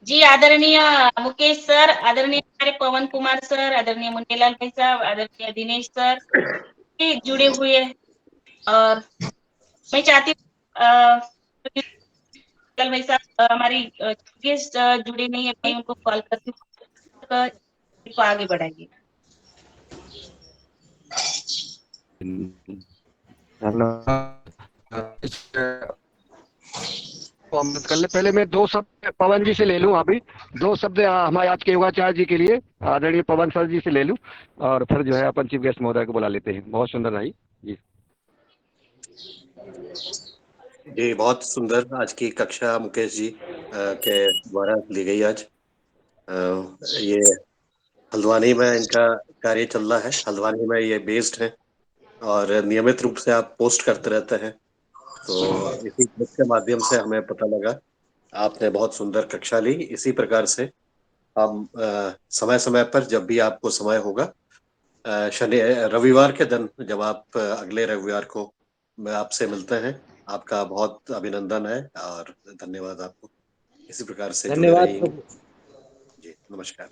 जी, आदरणीय मुकेश सर, आदरणीय हमारे पवन कुमार सर, आदरणीय मुन्नीलाल भाई साहब, आदरणीय दिनेश सर, ये जुड़े हुए हैं। और मैं चाहती हूँ मुन्नीलाल भाई साहब हमारी गेस्ट जुड़े नहीं है, मैं उनको कॉल करती हूँ, तो इसको आगे बढ़ाइए। को अमृत कर ले। पहले मैं दो शब्द पवन जी से ले लूं, अभी दो शब्द हमारे आज के योगाचार्य जी के लिए आदरणीय पवन सर जी से ले लूं, और फिर जो है अपन चीफ गेस्ट महोदय को बुला लेते हैं। बहुत सुंदर रही जी। जी, बहुत सुंदर आज की कक्षा मुकेश जी के द्वारा ली गई आज। ये हल्द्वानी में इनका कार्य चल रहा है, हल्द्वानी में ये बेस्ड है और नियमित रूप से आप पोस्ट करते रहते हैं, तो इसी क्लिप के माध्यम से हमें पता लगा आपने बहुत सुंदर कक्षा ली। इसी प्रकार से हम समय समय पर जब भी आपको समय होगा, शनि रविवार के दिन जब आप अगले रविवार को मैं आपसे मिलते हैं, आपका बहुत अभिनंदन है और धन्यवाद आपको। इसी प्रकार से जुड़े धन्यवाद रहिएंगे। प्रभु। जी, नमस्कार।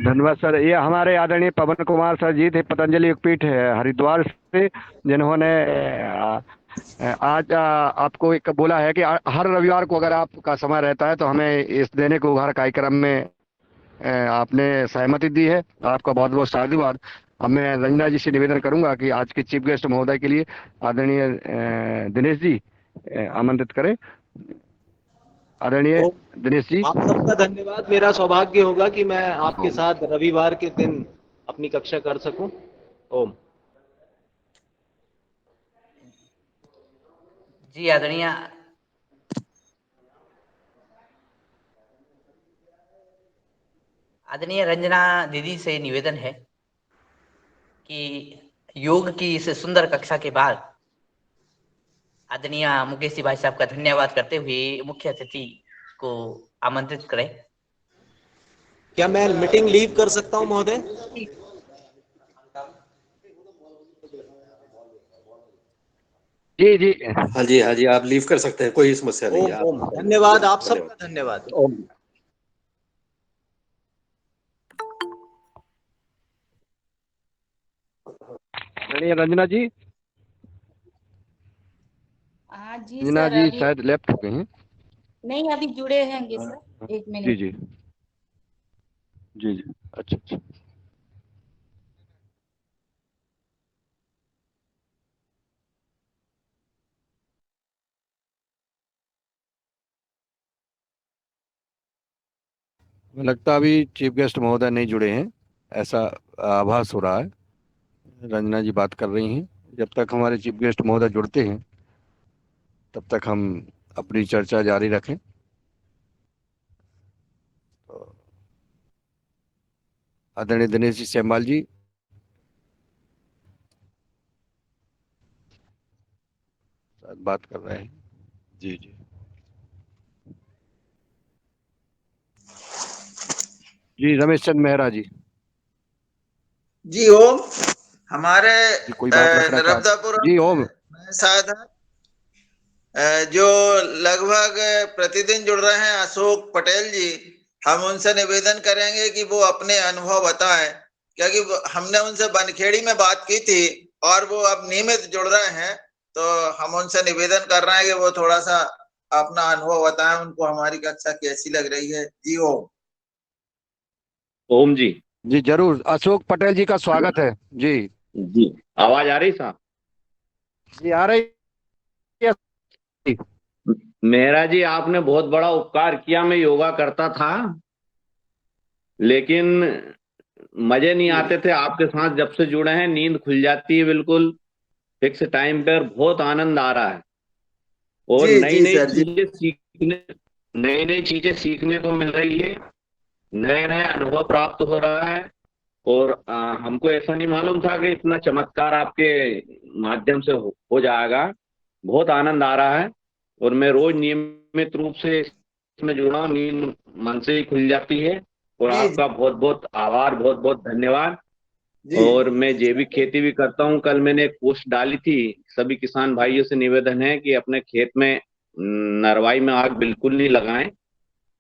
धन्यवाद सर। ये हमारे आदरणीय पवन कुमार सर जी थे, पतंजलि योगपीठ है हरिद्वार से, जिन्होंने आज आपको एक बोला है कि हर रविवार को अगर आपका समय रहता है तो हमें इस दैनिक उपहार कार्यक्रम में आपने सहमति दी है। आपका बहुत बहुत साधुवाद। अब मैं रंजना जी से निवेदन करूंगा कि आज के चीफ गेस्ट महोदय के लिए आदरणीय दिनेश जी आमंत्रित करें। आदरणीय तो दिनेश जी। आप सबका धन्यवाद। मेरा सौभाग्य होगा कि मैं आपके साथ रविवार के दिन अपनी कक्षा कर सकूं। ओम। जी, आदरणीय आदरणीय रंजना दीदी से निवेदन है कि योग की इस सुंदर कक्षा के बाद आदरणीय मुकेश जी भाई साहब का धन्यवाद करते हुए मुख्य अतिथि को आमंत्रित करें। क्या मैं मीटिंग लीव कर सकता हूं महोदय? जी जी। हाँ जी, हाँ जी, आप लीव कर सकते हैं, कोई समस्या नहीं है। ओम आप ओम। धन्यवाद, आप धन्यवाद। सबका धन्यवाद। ओम। आदरणीय रंजना जी। हाँ जी रंजना सर, जी अभी शायद लेफ्ट हो गए हैं। नहीं, अभी जुड़े हैंगे सर, एक जी मिनट। जी। जी जी। अच्छा अच्छा। लगता अभी चीफ गेस्ट महोदय नहीं जुड़े हैं, ऐसा आभास हो रहा है। रंजना जी बात कर रही हैं। जब तक हमारे चीफ गेस्ट महोदय जुड़ते हैं तब तक हम अपनी चर्चा जारी रखें। तो आदरणीय दिनेश जी सेमवाल जी शायद बात कर रहे हैं। जी जी। जी रमेश चंद मेहरा जी। जी ओम। हमारे जी कोई बात रखना नर्मदापुरम जी ओम। में शायद जो लगभग प्रतिदिन जुड़ रहे हैं अशोक पटेल जी, हम उनसे निवेदन करेंगे कि वो अपने अनुभव बताएं, क्योंकि हमने उनसे बनखेड़ी में बात की थी और वो अब नियमित जुड़ रहे हैं, तो हम उनसे निवेदन कर रहे हैं कि वो थोड़ा सा अपना अनुभव बताएं, उनको हमारी कक्षा कैसी लग रही है। जी ओम। ओम जी। जी जरूर, अशोक पटेल जी का स्वागत है। जी जी, आवाज आ रही साहब? जी आ रही है। मेहरा जी, आपने बहुत बड़ा उपकार किया। मैं योगा करता था लेकिन मजे नहीं आते थे। आपके साथ जब से जुड़े हैं नींद खुल जाती है बिल्कुल फिक्स टाइम पर। बहुत आनंद आ रहा है और जी जी सर जी। नई नई चीजें सीखने को मिल रही है, नए नए अनुभव प्राप्त हो रहा है। और हमको ऐसा नहीं मालूम था कि इतना चमत्कार आपके माध्यम से हो जाएगा। बहुत आनंद आ रहा है और मैं रोज नियमित रूप से इसमें जुड़ा हूँ। नींद मन से ही खुल जाती है और जी आपका बहुत बहुत आभार, बहुत बहुत धन्यवाद। जी और मैं जैविक खेती भी करता हूँ। कल मैंने एक पोस्ट डाली थी, सभी किसान भाइयों से निवेदन है कि अपने खेत में नरवाई में आग बिल्कुल नहीं लगाएं,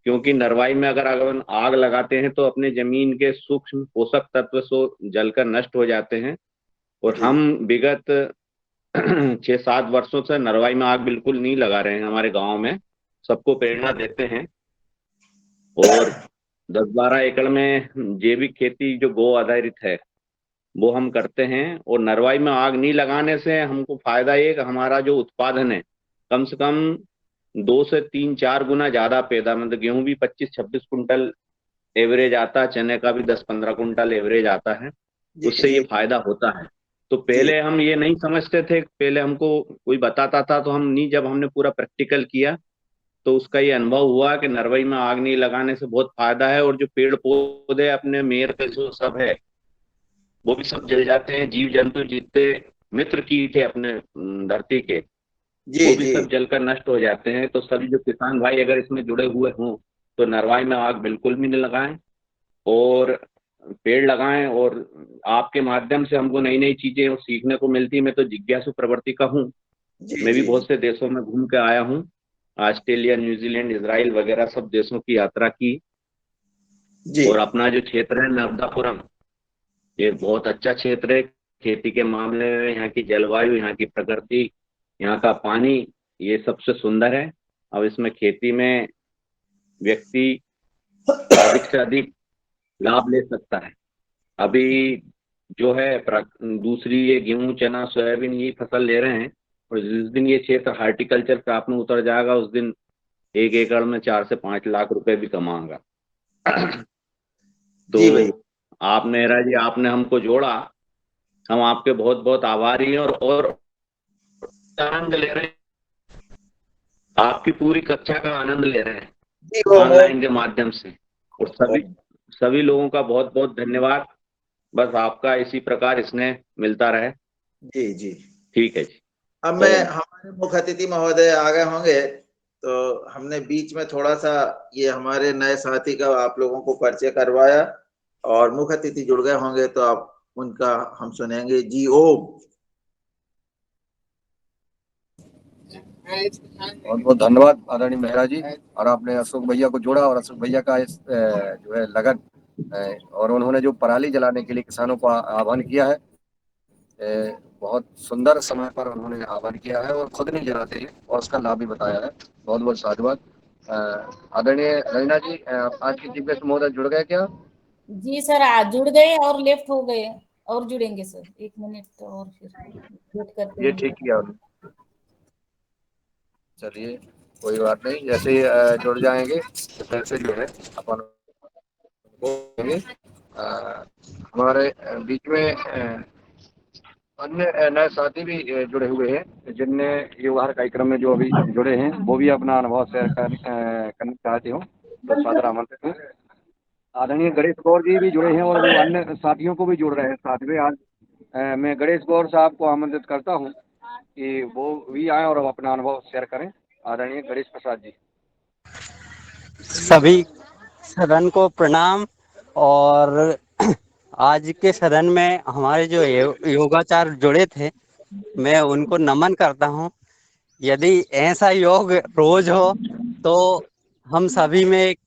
क्योंकि नरवाई में अगर आग लगाते हैं तो अपने जमीन के सूक्ष्म पोषक तत्व जलकर नष्ट हो जाते हैं। और जी। हम विगत 6-7 वर्षों से नरवाई में आग बिल्कुल नहीं लगा रहे हैं। हमारे गांव में सबको प्रेरणा देते हैं और 10-12 एकड़ में जैविक खेती जो गो आधारित है वो हम करते हैं। और नरवाई में आग नहीं लगाने से हमको फायदा ये कि हमारा जो उत्पादन है कम से कम 2 से 3-4 गुना ज्यादा पैदा, मतलब गेहूं भी 25-26 कुंटल एवरेज आता है, चने का भी 10-15 कुंटल एवरेज आता है। जी उससे ये जी फायदा होता है। तो जी पहले हम ये नहीं समझते थे, पहले हमको कोई बताता था तो हम नहीं, जब हमने पूरा प्रैक्टिकल किया तो उसका ये अनुभव हुआ कि नरवाई में आग नहीं लगाने से बहुत फायदा है। और जो पेड़ पौधे अपने मेर पे जो सब है वो भी सब जल जाते हैं, जीव जंतु जितने मित्र कीट है अपने धरती के जी वो भी जी सब जलकर नष्ट हो जाते हैं। तो सभी जो किसान भाई अगर इसमें जुड़े हुए हों तो नरवाई में आग बिल्कुल भी नहीं लगाएं और पेड़ लगाएं। और आपके माध्यम से हमको नई नई चीजें और सीखने को मिलती है। मैं तो जिज्ञासु प्रवृत्ति का हूँ। जी मैं भी जी बहुत से देशों में घूम के आया हूँ, ऑस्ट्रेलिया, न्यूजीलैंड, इजराइल वगैरह सब देशों की यात्रा की। जी और अपना जो क्षेत्र है नर्मदापुरम, ये बहुत अच्छा क्षेत्र है खेती के मामले में। यहाँ की जलवायु, यहाँ की प्रकृति, यहाँ का पानी, ये सबसे सुंदर है। अब इसमें खेती में व्यक्ति अधिक से अधिक लाभ ले सकता है। अभी जो है दूसरी ये गेहूं, चना, सोयाबीन ये फसल ले रहे हैं। और जिस दिन ये क्षेत्र हार्टिकल्चर क्रॉप में उतर जाएगा उस दिन 1 एकड़ में 4 से 5 लाख रुपए भी कमाऊंगा। तो जी भाई। आप मेहरा जी, आपने हमको जोड़ा, हम आपके बहुत बहुत आभारी हैं। और आनंद ले रहे हैं, आपकी पूरी कक्षा का आनंद ले रहे हैं जी वो ऑनलाइन के माध्यम से। और सभी सभी लोगों का बहुत बहुत धन्यवाद। बस आपका इसी प्रकार स्नेह मिलता रहे। जी जी। ठीक है जी। अब मैं ओम। हमारे मुख्य अतिथि महोदय आ गए होंगे, तो हमने बीच में थोड़ा सा ये हमारे नए साथी का आप लोगों को परिचय करवाया और मुख्य अतिथि जुड़ गए होंगे, तो आप उनका हम सुनेंगे। जी ओम। बहुत बहुत धन्यवाद आदरणीय मेहरा जी। और आपने अशोक भैया को जोड़ा और अशोक भैया का इस जो है लगन और उन्होंने जो पराली जलाने के लिए किसानों को आह्वान किया है, बहुत सुंदर समय पर उन्होंने आह्वान किया है और खुद नहीं जलाते हैं और उसका लाभ भी बताया है। बहुत बहुत साधुवाद। आदरणीय रवीना जी, आज की चीफ गेस्ट महोदय जुड़ गए क्या? जी सर, आज जुड़ गए और लेफ्ट हो गए और जुड़ेंगे सर 1 मिनट तो और फिर वेट करते ये हैं ठीक उनका। किया उन्होंने। चलिए कोई बात नहीं, जैसे ही जुड़ जाएंगे तो फिर से जो है अपन को हमारे बीच में अन्य नए साथी भी जुड़े हुए हैं जिनने युवाहार कार्यक्रम में जो अभी जुड़े हैं वो भी अपना अनुभव शेयर करना चाहते हो तो सादर आमंत्रित हूँ। आदरणीय गणेश गौर जी भी जुड़े हैं और वो अन्य साथियों को भी जोड़ रहे हैं साथ में। आज मैं गणेश गौर साहब को आमंत्रित करता हूँ कि वो भी आए और अपना अनुभव शेयर करें। आदरणीय गणेश प्रसाद जी। सभी सदन को प्रणाम। और आज के सदन में हमारे जो योगाचार जुड़े थे, मैं उनको नमन करता हूँ। यदि ऐसा योग रोज हो तो हम सभी में एक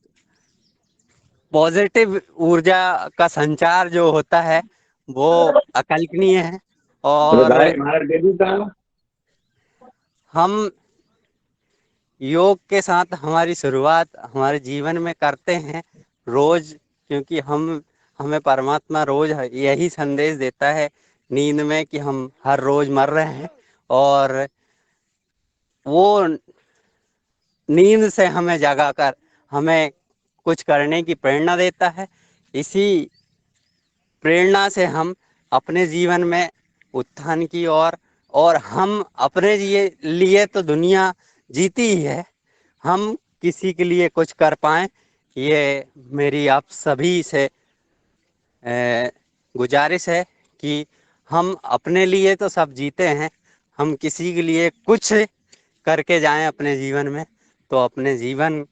पॉजिटिव ऊर्जा का संचार जो होता है वो अकल्पनीय है। और हम योग के साथ हमारी शुरुआत हमारे जीवन में करते हैं रोज, क्योंकि हमें परमात्मा रोज यही संदेश देता है नींद में कि हम हर रोज मर रहे हैं। और वो नींद से हमें जगाकर हमें कुछ करने की प्रेरणा देता है। इसी प्रेरणा से हम अपने जीवन में उत्थान की और हम अपने लिए तो दुनिया जीती ही है, हम किसी के लिए कुछ कर पाएं, ये मेरी आप सभी से गुजारिश है कि हम अपने लिए तो सब जीते हैं, हम किसी के लिए कुछ करके जाएं अपने जीवन में, तो अपने जीवन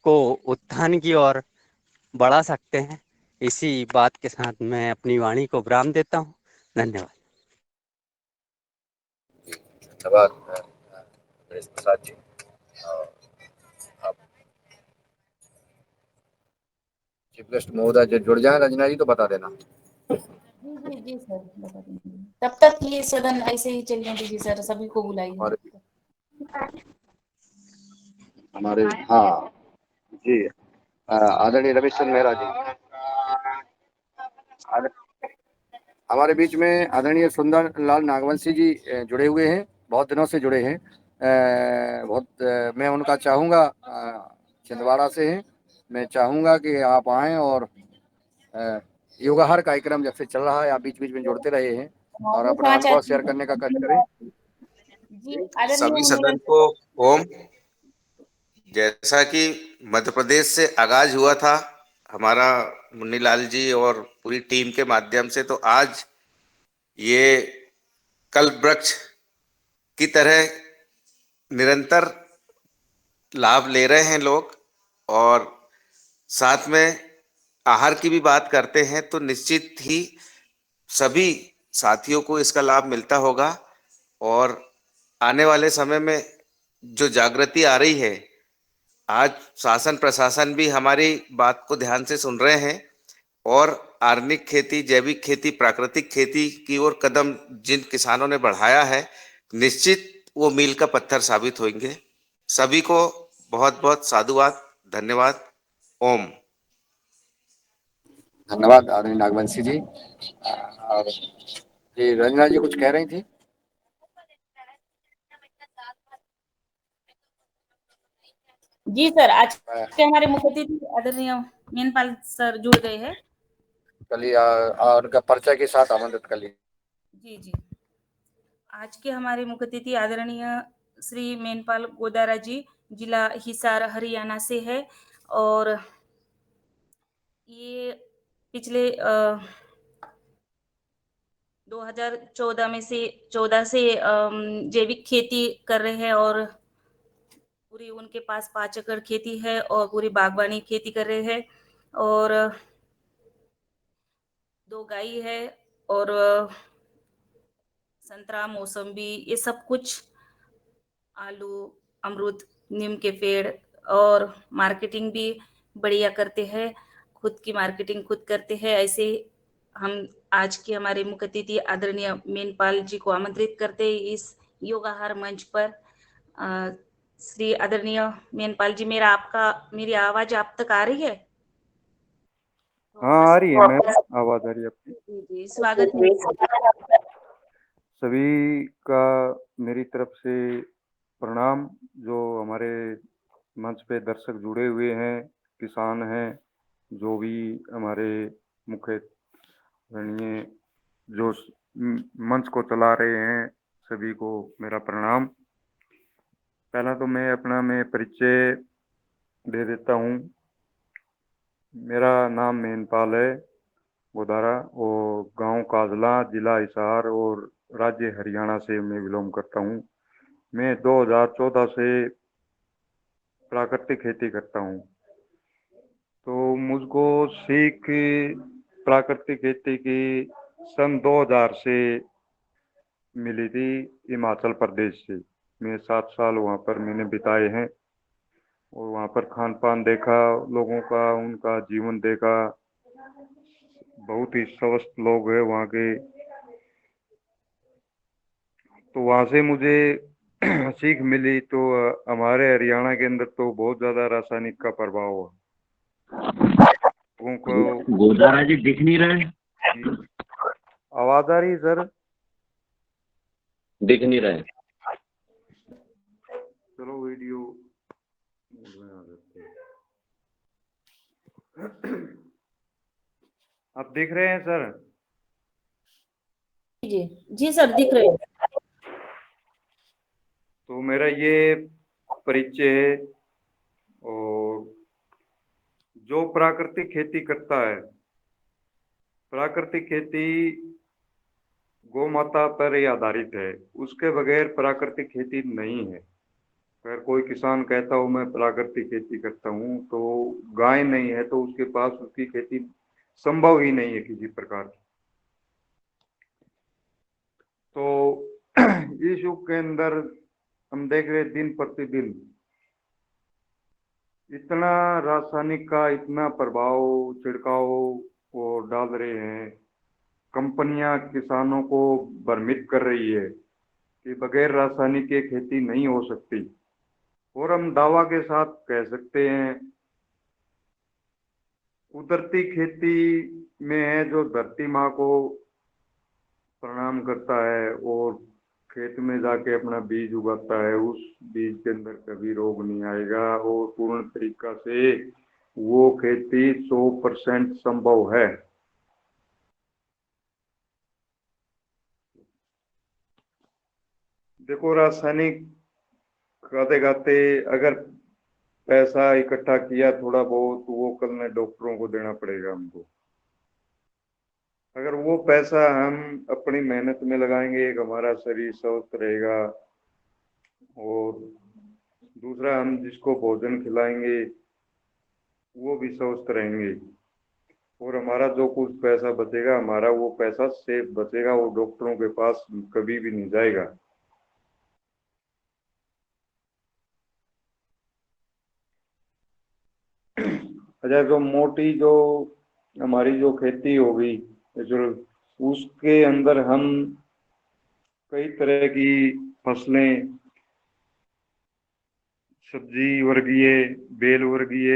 को उत्थान की ओर बढ़ा सकते हैं। इसी बात के साथ मैं अपनी वाणी को विराम देता हूँ। धन्यवाद। धन्यवाद नरेश प्रसाद जी। और आप चीफ गेस्ट महोदय जो जुड़ जाए रंजना जी तो बता देना। जी जी जी सर, बता देंगे। तब तक ये सदन ऐसे ही चलने दीजिए सर, सभी को बुलाइए। और हमारे हाँ जी आदरणीय रमेश चंद्र मेहरा जी हमारे बीच में आदरणीय सुंदर लाल नागवंशी जी जुड़े हुए हैं, बहुत दिनों से जुड़े हैं। मैं उनका चाहूँगा, छिंदवाड़ा से हैं, मैं चाहूँगा कि आप आएँ और योगाहार कार्यक्रम जब से चल रहा है आप बीच बीच में जुड़ते रहे हैं और अपना अनुभव शेयर करने का कष्ट करें। जी आदरणीय सभी मुनिलाल सदन को ओम। जैसा कि मध्य प्रदेश से आगाज हुआ था हमारा मुन्नीलाल जी और पूरी टीम के माध्यम से, तो आज ये कल्प वृक्ष की तरह निरंतर लाभ ले रहे हैं लोग। और साथ में आहार की भी बात करते हैं तो निश्चित ही सभी साथियों को इसका लाभ मिलता होगा। और आने वाले समय में जो जागृति आ रही है, आज शासन प्रशासन भी हमारी बात को ध्यान से सुन रहे हैं और ऑर्गेनिक खेती, जैविक खेती, प्राकृतिक खेती की ओर कदम जिन किसानों ने बढ़ाया है, निश्चित वो मील का पत्थर साबित होंगे। सभी को बहुत बहुत साधुवाद, धन्यवाद। ओम। धन्यवाद आदरणीय नागवंशी जी। और जी रंजना जी कुछ कह रही थी। जी सर, आज के हमारे मुख्य अतिथि आदरणीय मेनपाल सर जुड़ गए हैं। चलिए उनका परिचय के साथ आमंत्रित कर लीजिए। जी जी, आज के हमारे मुख्य अतिथि आदरणीय श्री मेनपाल गोदारा जी, जिला हिसार हरियाणा से है। और ये पिछले 2014 में से 14 से जैविक खेती कर रहे हैं और पूरी उनके पास 5 एकड़ खेती है और पूरी बागवानी खेती कर रहे हैं। और 2 गाय है और संतरा, मौसम्बी, ये सब कुछ, आलू, अमरूद, नीम के पेड़, और मार्केटिंग भी बढ़िया करते हैं, खुद की मार्केटिंग खुद करते हैं। ऐसे हम आज के हमारे मुख्य अतिथि आदरणीय मेनपाल जी को आमंत्रित करते हैं इस योगाहार मंच पर। श्री आदरणीय मेनपाल जी, मेरी आवाज आप तक आ रही है? हाँ आ रही है मैम, आवाज आ रही है आपकी। जी जी, स्वागत है। सभी का मेरी तरफ से प्रणाम। जो हमारे मंच पे दर्शक जुड़े हुए हैं, किसान हैं, जो भी हमारे मुख्य रणनीय जो मंच को चला रहे हैं, सभी को मेरा प्रणाम। पहला तो मैं परिचय दे देता हूँ। मेरा नाम मेनपाल है गोदारा और गांव काजला, जिला हिसार और राज्य हरियाणा से मैं बिलोंग करता हूँ। मैं 2014 से प्राकृतिक खेती करता हूँ। तो मुझको सीख प्राकृतिक खेती की सन 2000 से मिली थी हिमाचल प्रदेश से। मैं 7 साल वहाँ पर मैंने बिताए हैं और वहाँ पर खान पान देखा, लोगों का उनका जीवन देखा। बहुत ही स्वस्थ लोग हैं वहाँ के। तो वहाँ से मुझे सीख मिली। तो हमारे हरियाणा के अंदर तो बहुत ज्यादा रासायनिक का प्रभाव है। उनको गोदारा जी दिख नहीं रहे। आवाज आ रही है सर? दिख नहीं रहे। चलो वीडियो आप देख रहे हैं सर? जी जी सर, दिख रहे हैं। तो मेरा ये परिचय है। और जो प्राकृतिक खेती करता है, प्राकृतिक खेती गौ माता पर ही आधारित है, उसके बगैर प्राकृतिक खेती नहीं है। अगर कोई किसान कहता हो मैं प्राकृतिक खेती करता हूँ, तो गाय नहीं है तो उसके पास उसकी खेती संभव ही नहीं है किसी प्रकार की। तो इस युग के अंदर हम देख रहे दिन प्रतिदिन इतना रासायनिक का इतना प्रभाव छिड़काव वो डाल रहे हैं। कंपनियां किसानों को भ्रमित कर रही है कि बगैर रासायनिक के खेती नहीं हो सकती, और हम दावा के साथ कह सकते हैं कुदरती खेती में है जो धरती माँ को प्रणाम करता है और खेत में जाके अपना बीज उगाता है, उस बीज के अंदर कभी रोग नहीं आएगा और पूर्ण तरीका से वो खेती 100% संभव है। देखो रासायनिक खाते खाते अगर पैसा इकट्ठा किया थोड़ा बहुत, वो कल में डॉक्टरों को देना पड़ेगा हमको। अगर वो पैसा हम अपनी मेहनत में लगाएंगे, एक हमारा शरीर स्वस्थ रहेगा और दूसरा हम जिसको भोजन खिलाएंगे वो भी स्वस्थ रहेंगे, और हमारा जो कुछ पैसा बचेगा हमारा वो पैसा सेफ बचेगा, वो डॉक्टरों के पास कभी भी नहीं जाएगा। अच्छा, जो मोटी जो हमारी जो खेती होगी जो उसके अंदर हम कई तरह की फसलें, सब्जी वर्गीय, बेल वर्गीय,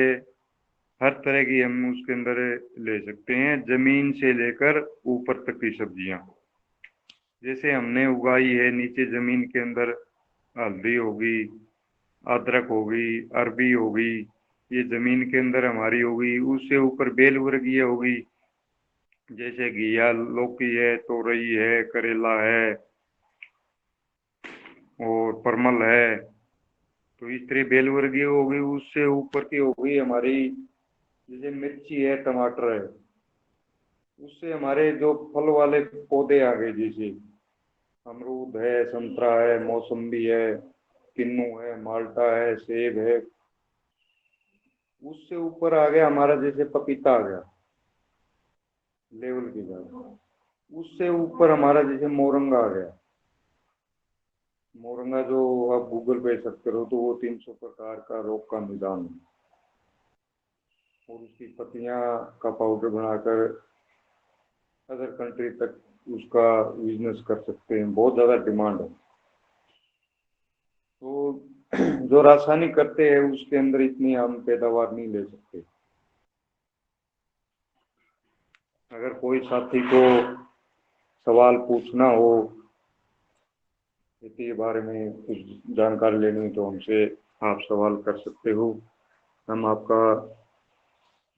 हर तरह की हम उसके अंदर ले सकते हैं, जमीन से लेकर ऊपर तक की सब्जियां। जैसे हमने उगाई है नीचे जमीन के अंदर, हल्दी होगी, अदरक होगी, अरबी होगी, ये जमीन के अंदर हमारी होगी। उससे ऊपर बेल वर्गीय होगी, जैसे घिया, लौकी है, तोरई है, करेला है और परमल है, तो इस तरह बेल वर्गीय होगी। उससे ऊपर की होगी हमारी जैसे मिर्ची है, टमाटर है। उससे हमारे जो फल वाले पौधे आ गए, जैसे अमरूद है, संतरा है, मौसम्बी है, किन्नू है, माल्टा है, सेब है। उससे ऊपर आ गया हमारा जैसे पपीता आ गया लेवल की जगह। उससे ऊपर हमारा जैसे मोरंगा आ गया। मोरंगा जो आप गूगल पे सर्च करो तो वो 300 प्रकार का रोग का निदान है, और उसकी पत्तियां का पाउडर बनाकर अदर कंट्री तक उसका बिजनेस कर सकते हैं, बहुत ज्यादा डिमांड है। तो जो रासायनिक करते हैं उसके अंदर इतनी हम पैदावार नहीं ले सकते। अगर कोई साथी को सवाल पूछना हो खेती के बारे में, कुछ जानकारी लेनी हो, तो हमसे आप सवाल कर सकते हो, हम आपका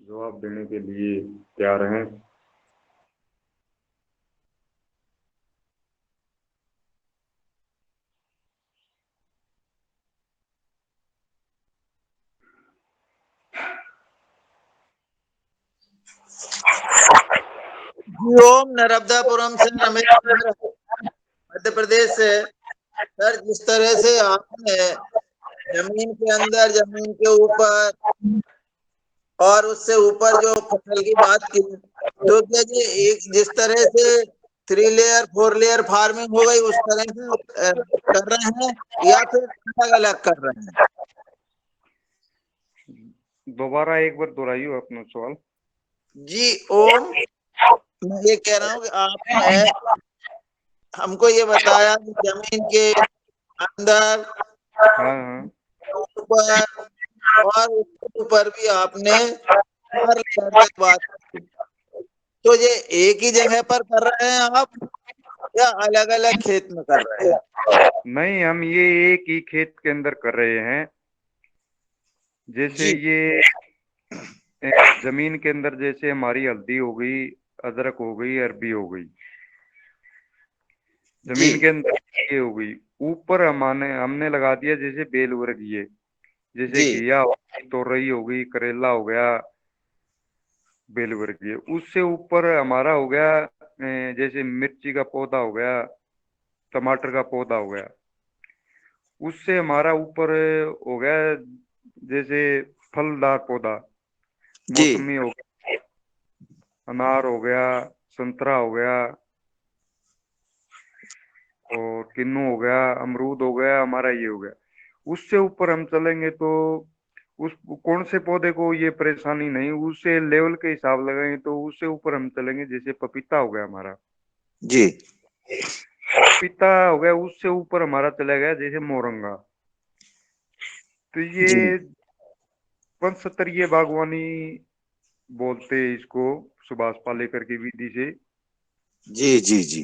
जवाब देने के लिए तैयार हैं। ओम नर्मदापुरम से रमेश कुमार, मध्य प्रदेश से। सर, जिस तरह से आपने जमीन के अंदर, जमीन के ऊपर और उससे ऊपर जो फसल की बात की, तो क्या जी एक जिस तरह से 3 लेयर 4 लेयर फार्मिंग हो गई, उस तरह से कर रहे हैं या फिर अलग अलग कर रहे हैं? दोबारा एक बार दोहराइए अपना सवाल। जी ओम, मैं ये कह रहा हूँ कि आपने हमको ये बताया कि जमीन के अंदर, हाँ, ऊपर और उसके ऊपर भी आपने 4 लेयर तक बात की। तो ये एक ही जगह पर कर रहे हैं आप या अलग अलग खेत में कर रहे हैं? नहीं, हम ये एक ही खेत के अंदर कर रहे हैं। जैसे ये जमीन के अंदर जैसे हमारी हल्दी हो गई, अदरक हो गई, अरबी हो गई, जमीन के अंदर ये हो गई। ऊपर हमने लगा दिया जैसे बेल वर्गीय, जैसे घिया हो गई, तोरई हो गई, करेला हो गया, बेल वर्गीय। उससे ऊपर हमारा हो गया जैसे मिर्ची का पौधा हो गया, टमाटर का पौधा हो गया। उससे हमारा ऊपर हो गया जैसे फलदार पौधा, मौसमी हो गया, अनार हो गया, संतरा हो गया, और किन्नू हो गया, अमरूद हो गया, हमारा ये हो गया। उससे ऊपर हम चलेंगे तो उस कौन से पौधे को ये परेशानी नहीं, उससे लेवल के हिसाब लगाएंगे तो उससे ऊपर हम चलेंगे। जैसे पपीता हो गया हमारा, जी पपीता हो गया, उससे ऊपर हमारा चला गया जैसे मोरंगा। तो जी ये पंचस्तरीय बागवानी बोलते हैं इसको, सुभाष पालेकर की विधि से। जी जी जी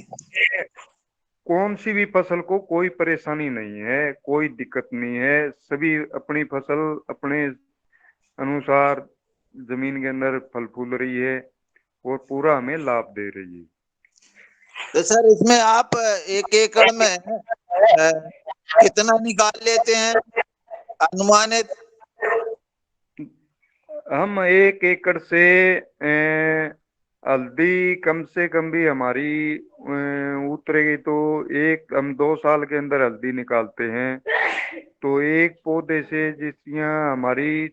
कौन सी भी फसल को कोई परेशानी नहीं है, कोई दिक्कत नहीं है, सभी अपनी फसल अपने अनुसार जमीन के अंदर फल फूल रही है और पूरा हमें लाभ दे रही है। तो सर इसमें आप 1 एकड़ में कितना निकाल लेते हैं अनुमानित? हम 1 एकड़ से हल्दी कम से कम भी हमारी उतरेगी तो हम 2 साल के अंदर हल्दी निकालते हैं। तो एक पौधे से जिसकी हमारी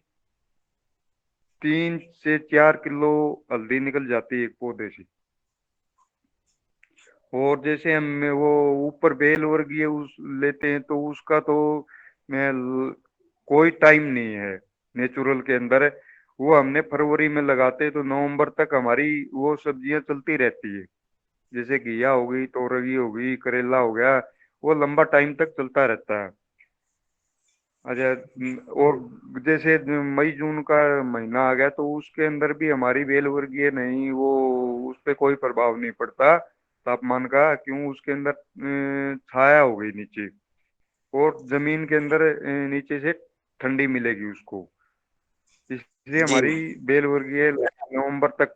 3 से 4 किलो हल्दी निकल जाती है एक पौधे से। और जैसे हम वो ऊपर बेल वर्गीय उस लेते हैं तो उसका तो कोई टाइम नहीं है नेचुरल के अंदर। वो हमने फरवरी में लगाते तो नवंबर तक हमारी वो सब्जियां चलती रहती है। जैसे घिया हो गई, तोरगी हो गई, करेला हो गया, वो लंबा टाइम तक चलता रहता है। अच्छा, और जैसे मई जून का महीना आ गया तो उसके अंदर भी हमारी बेल वर्गीय नहीं, वो उस पर कोई प्रभाव नहीं पड़ता तापमान का, क्यों उसके अंदर छाया हो गई नीचे और जमीन के अंदर नीचे से ठंडी मिलेगी उसको, इसलिए जी हमारी बेल वर्गीय नवंबर तक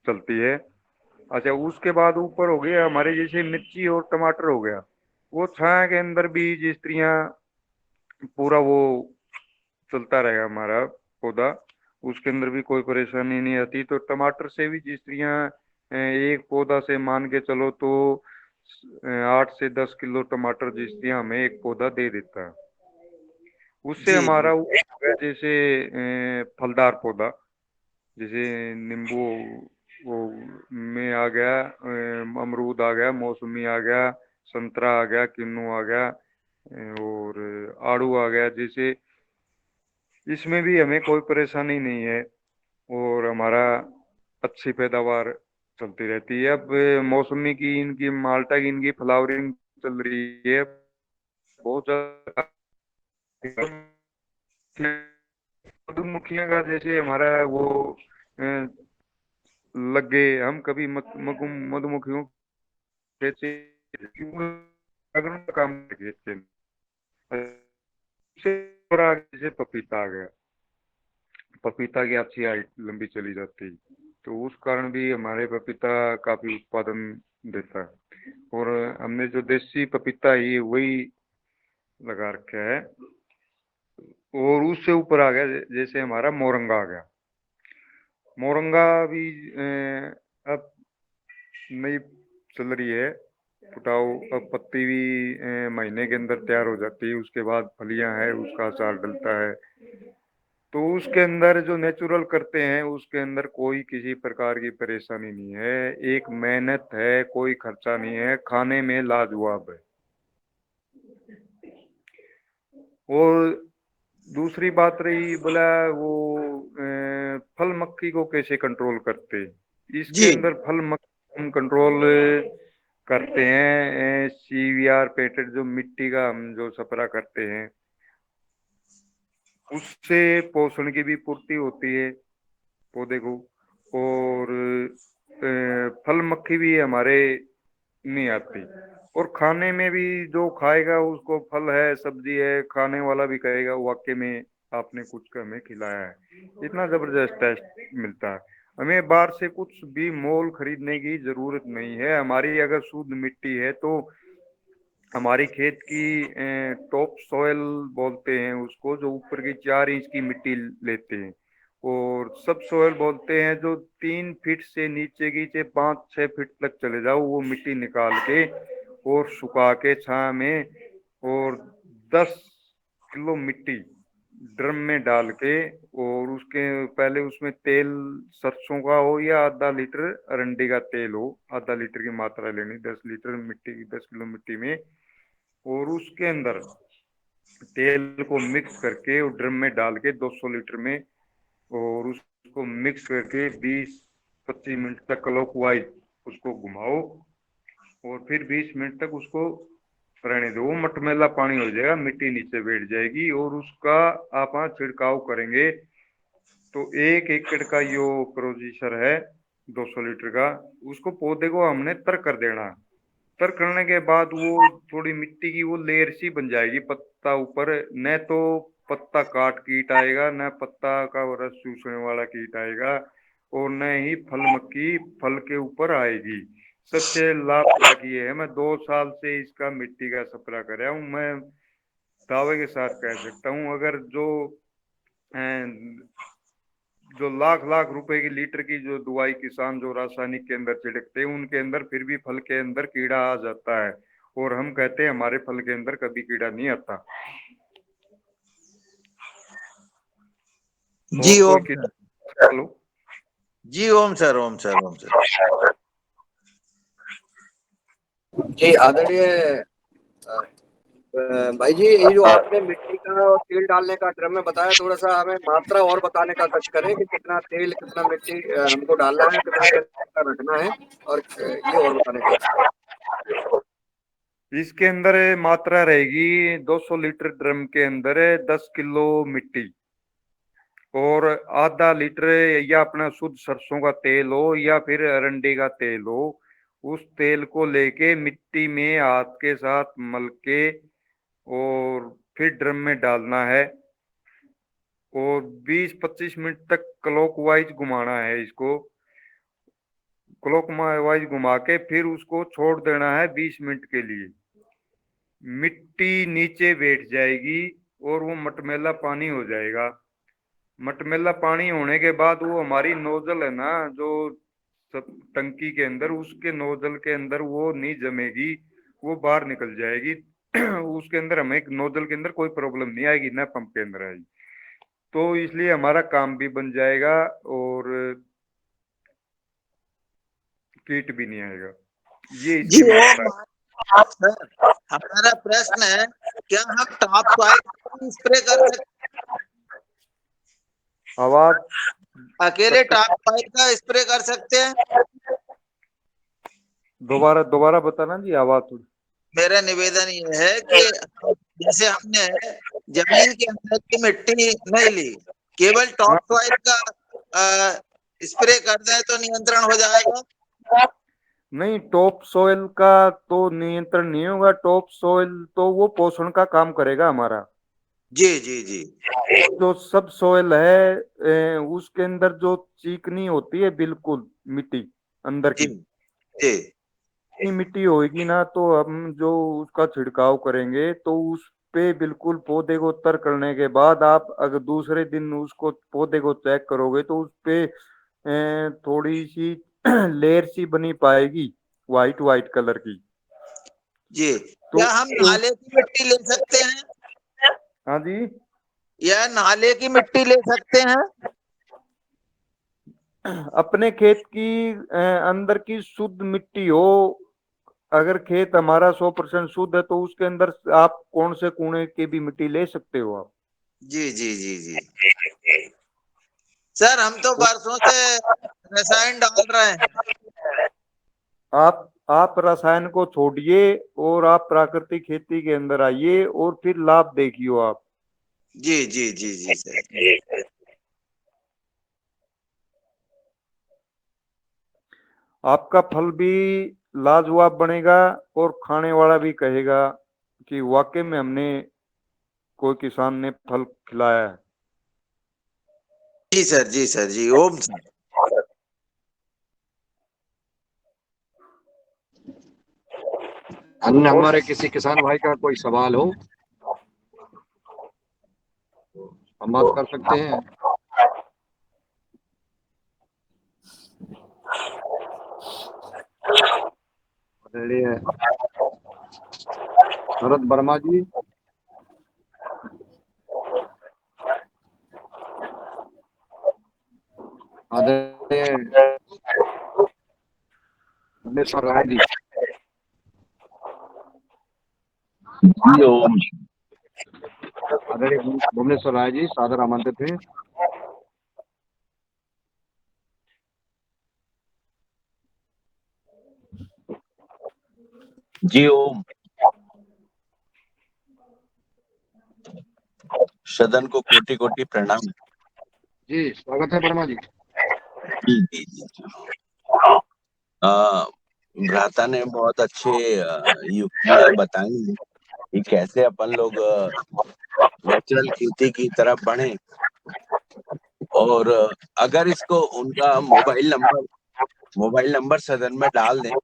चलती है। अच्छा, उसके बाद ऊपर हो गया हमारे जैसे मिर्ची और टमाटर हो गया, वो छाया के अंदर भी जिस तरह पूरा वो चलता रहेगा हमारा पौधा, उसके अंदर भी कोई परेशानी नहीं आती। तो टमाटर से भी जिस तरह एक पौधा से मान के चलो तो 8 से 10 किलो टमाटर जिस तरह हमें एक पौधा दे देता है। उससे जी हमारा जैसे फलदार पौधा जैसे नींबू वो में आ गया, अमरूद आ गया, मौसमी आ गया, संतरा आ गया, किन्नू आ गया, और आड़ू आ गया, जैसे इसमें भी हमें कोई परेशानी नहीं है और हमारा अच्छी पैदावार चलती रहती है। अब मौसमी की, इनकी माल्टा की, इनकी फ्लावरिंग चल रही है बहुत ज्यादा। मधुमक्खियों का जैसे हमारा वो लग गए, हम कभी मधुमक्खियों जैसे अगर उनका काम देखते हैं। और आगे जैसे पपीता आ गया, पपीता की अच्छी हाइट लंबी चली जाती है, तो उस कारण भी हमारे पपीता काफी उत्पादन देता है। और हमने जो देसी पपीता है वही लगा रखा है। और उससे ऊपर आ गया जैसे हमारा मोरंगा आ गया। मोरंगा भी अब नई चल रही है, फुटाओ। अब पत्ती भी महीने के अंदर तैयार हो जाती है, उसके बाद फलियां है, उसका अचार डलता है। तो उसके अंदर जो नेचुरल करते हैं उसके अंदर कोई किसी प्रकार की परेशानी नहीं है, एक मेहनत है, कोई खर्चा नहीं है, खाने में लाजवाब है। और दूसरी बात रही बोला वो फल मक्खी को कैसे कंट्रोल करते, इसके जी अंदर फल मक्खी हम कंट्रोल करते हैं। CVR पेटेड जो मिट्टी का हम जो सपरा करते हैं उससे पोषण की भी पूर्ति होती है पौधे को। और फल मक्खी भी हमारे नहीं आती। और खाने में भी जो खाएगा उसको, फल है, सब्जी है, खाने वाला भी कहेगा वाकई में आपने कुछ हमें खिलाया है, इतना जबरदस्त टेस्ट मिलता है। हमें बाहर से कुछ भी मोल खरीदने की जरूरत नहीं है। हमारी अगर शुद्ध मिट्टी है तो हमारी खेत की टॉप सॉयल बोलते हैं उसको, जो ऊपर की 4 इंच की मिट्टी लेते हैं, और सब सॉयल बोलते हैं जो 3 फीट से नीचे की से 5-6 फीट तक चले जाओ, वो मिट्टी निकाल के और सुखा के छाया में, और 10 किलो मिट्टी ड्रम में डाल के, और उसके पहले उसमें तेल सरसों का हो या आधा लीटर अरंडी का तेल हो, आधा लीटर की मात्रा लेनी, 10 लीटर मिट्टी, 10 किलो मिट्टी में, और उसके अंदर तेल को मिक्स करके और ड्रम में डाल के 200 लीटर में, और उसको मिक्स करके 20-25 मिनट तक क्लॉकवाइज उसको घुमाओ, और फिर 20 मिनट तक उसको रहने दो। वो मटमैला पानी हो जाएगा, मिट्टी नीचे बैठ जाएगी, और उसका आप छिड़काव करेंगे तो 1 एकड़ का यो प्रोसीजर है 200 लीटर का। उसको पौधे को हमने तर कर देना। तर करने के बाद वो थोड़ी मिट्टी की वो लेयर सी बन जाएगी पत्ता ऊपर, न तो पत्ता काट कीट आएगा, न पत्ता का रस चूसने वाला कीट आएगा, और न ही फल मक्खी फल के ऊपर आएगी। सबसे लाभदायक ये है, मैं 2 साल से इसका मिट्टी का स्प्रे कर रहा हूँ। मैं दावे के साथ कह सकता हूँ, अगर जो लाख लाख रुपए की लीटर की जो दवाई किसान जो रासायनिक के अंदर छिड़कते हैं, उनके अंदर फिर भी फल के अंदर कीड़ा आ जाता है, और हम कहते हैं हमारे फल के अंदर कभी कीड़ा नहीं आता। जी और ओम कोई सर। हेलो जी ओम सर, ओम सर, ओम सर। जी आदरणीय भाई जी, ये जो आपने मिट्टी का और तेल डालने का ड्रम में बताया, थोड़ा सा हमें मात्रा और बताने का कष्ट करें कि कितना तेल कितना मिट्टी हमको डालना है, कितना का रखना है, और ये और बताने का। इसके अंदर मात्रा रहेगी 200 लीटर ड्रम के अंदर 10 किलो मिट्टी, और आधा लीटर या अपना शुद्ध सरसों का तेल हो या फिर अरंडी का तेल हो, उस तेल को लेके मिट्टी में हाथ के साथ मल के और फिर ड्रम में डालना है, और 20-25 मिनट तक क्लॉकवाइज घुमाना है। इसको क्लॉकवाइज घुमा के फिर उसको छोड़ देना है 20 मिनट के लिए। मिट्टी नीचे बैठ जाएगी और वो मटमैला पानी हो जाएगा। मटमैला पानी होने के बाद वो हमारी नोजल है ना, जो टंकी के अंदर, उसके नोजल के अंदर वो नहीं जमेगी, वो बाहर निकल जाएगी। उसके अंदर हमें नोजल के अंदर कोई प्रॉब्लम नहीं आएगी, ना पंप के अंदर आएगी, तो इसलिए हमारा काम भी बन जाएगा और कीट भी नहीं आएगा। ये जी इसकी मात्रा है। सर, हमारा प्रश्न है, क्या हम टॉप सॉइल स्प्रे कर सकते आवाज अकेले टॉप सॉइल का स्प्रे कर सकते हैं? दोबारा बताना जी, आवाज थोड़ी। मेरा निवेदन ये है कि जैसे हमने जमीन के अंदर की मिट्टी नहीं ली, केवल टॉप सॉइल का स्प्रे कर दें तो नियंत्रण हो जाएगा? नहीं, टॉप सोइल का तो नियंत्रण नहीं होगा। टॉप सोइल तो वो पोषण का काम करेगा हमारा। जी जी जी। जो सब सोइल है उसके अंदर जो चिकनी होती है बिल्कुल मिट्टी अंदर जी की, जी मिट्टी होगी ना, तो हम जो उसका छिड़काव करेंगे तो उस पे बिल्कुल पौधे को तर करने के बाद आप अगर दूसरे दिन उसको पौधे को चेक करोगे तो उस पे थोड़ी सी लेयर सी बनी पाएगी, वाइट वाइट कलर की। जी। तो क्या हम नाले की मिट्टी ले सकते हैं? हाँ जी, या नाले की मिट्टी ले सकते हैं? अपने खेत की अंदर की शुद्ध मिट्टी हो, अगर खेत हमारा 100% शुद्ध है तो उसके अंदर आप कौन से कुएं की भी मिट्टी ले सकते हो आप। जी जी जी जी। सर, हम तो बरसों से रसायन डाल रहे हैं। आप रसायन को छोड़िए और आप प्राकृतिक खेती के अंदर आइए और फिर लाभ देखियो आप। जी जी जी जी सर। आपका फल भी लाजवाब बनेगा और खाने वाला भी कहेगा कि वाकई में हमने कोई किसान ने फल खिलाया है। जी सर, जी सर, जी ओम सर। अन्य हमारे किसी किसान भाई का कोई सवाल हो, हम बात कर सकते हैं। शरद वर्मा जी। आदरणीय भुवनेश्वर राय जी। जी ओम। आदरणीय भुवनेश्वर राय जी सादर आमंत्रित हैं। जी ओम। सदन को कोटि कोटि प्रणाम। जी स्वागत है वर्मा जी। जी जी जी। भ्राता ने बहुत अच्छे युक्तियां बताई हैं कि कैसे अपन लोग नेचुरल खेती की तरफ बढ़े। और अगर इसको उनका मोबाइल नंबर सदन में डाल दें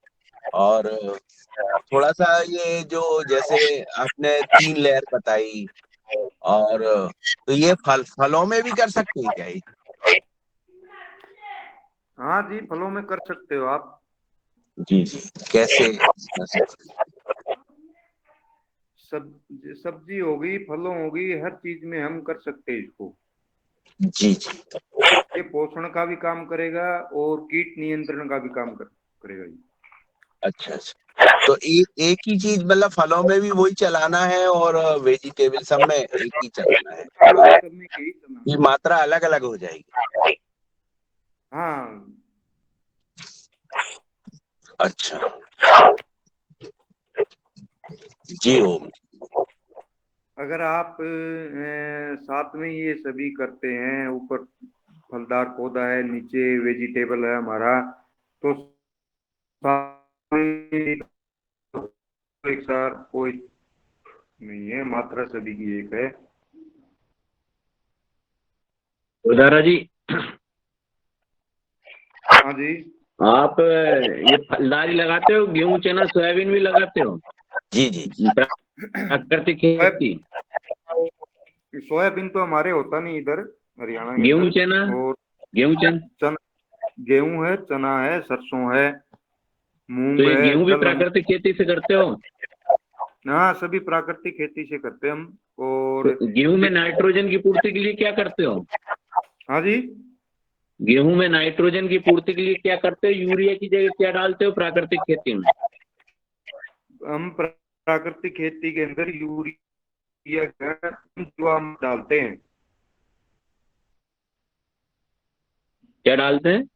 और थोड़ा सा ये जो जैसे आपने 3 लेयर बताई, और तो ये फलों में भी कर सकते हैं क्या ये? हाँ जी, फलों में कर सकते हो आप। जी जी, कैसे? सब्जी होगी, फलों होगी, हर चीज में हम कर सकते हैं इसको। जी जी। ये पोषण का भी काम करेगा और कीट नियंत्रण का भी काम करेगा ये। अच्छा अच्छा, तो एक ही चीज मतलब फलों में भी वही चलाना है और वेजिटेबल सब में एक ही चलाना है, करने के ही चलाना। ये मात्रा अलग अलग हो जाएगी? हाँ। अच्छा। जी ओम। अगर आप साथ में ये सभी करते हैं, ऊपर फलदार पौधा है, नीचे वेजिटेबल है हमारा, तो एक साथ कोई नहीं है, मात्रा सभी की एक है। दादा जी। हाँ जी। आप ये फलदारी लगाते हो, गेहूं चना सोयाबीन भी लगाते हो? जी जी। प्राकृतिक खेती। सोयाबीन तो हमारे होता नहीं इधर हरियाणा के गेहूं अंदर। चना? और गेहूं गेहूं है, चना है, सरसों है, मूंग तो ये है, गेहूं भी दलहन। प्राकृतिक खेती से करते हो? हाँ, सभी प्राकृतिक खेती से करते हैं हम। और तो गेहूं में नाइट्रोजन की पूर्ति के लिए क्या करते हो? हाँ जी, गेहूं में नाइट्रोजन की पूर्ति के लिए क्या करते हो? यूरिया की जगह क्या डालते हो प्राकृतिक खेती में? हम प्राकृतिक खेती के अंदर यूरिया जो हम डालते हैं। क्या डालते हैं?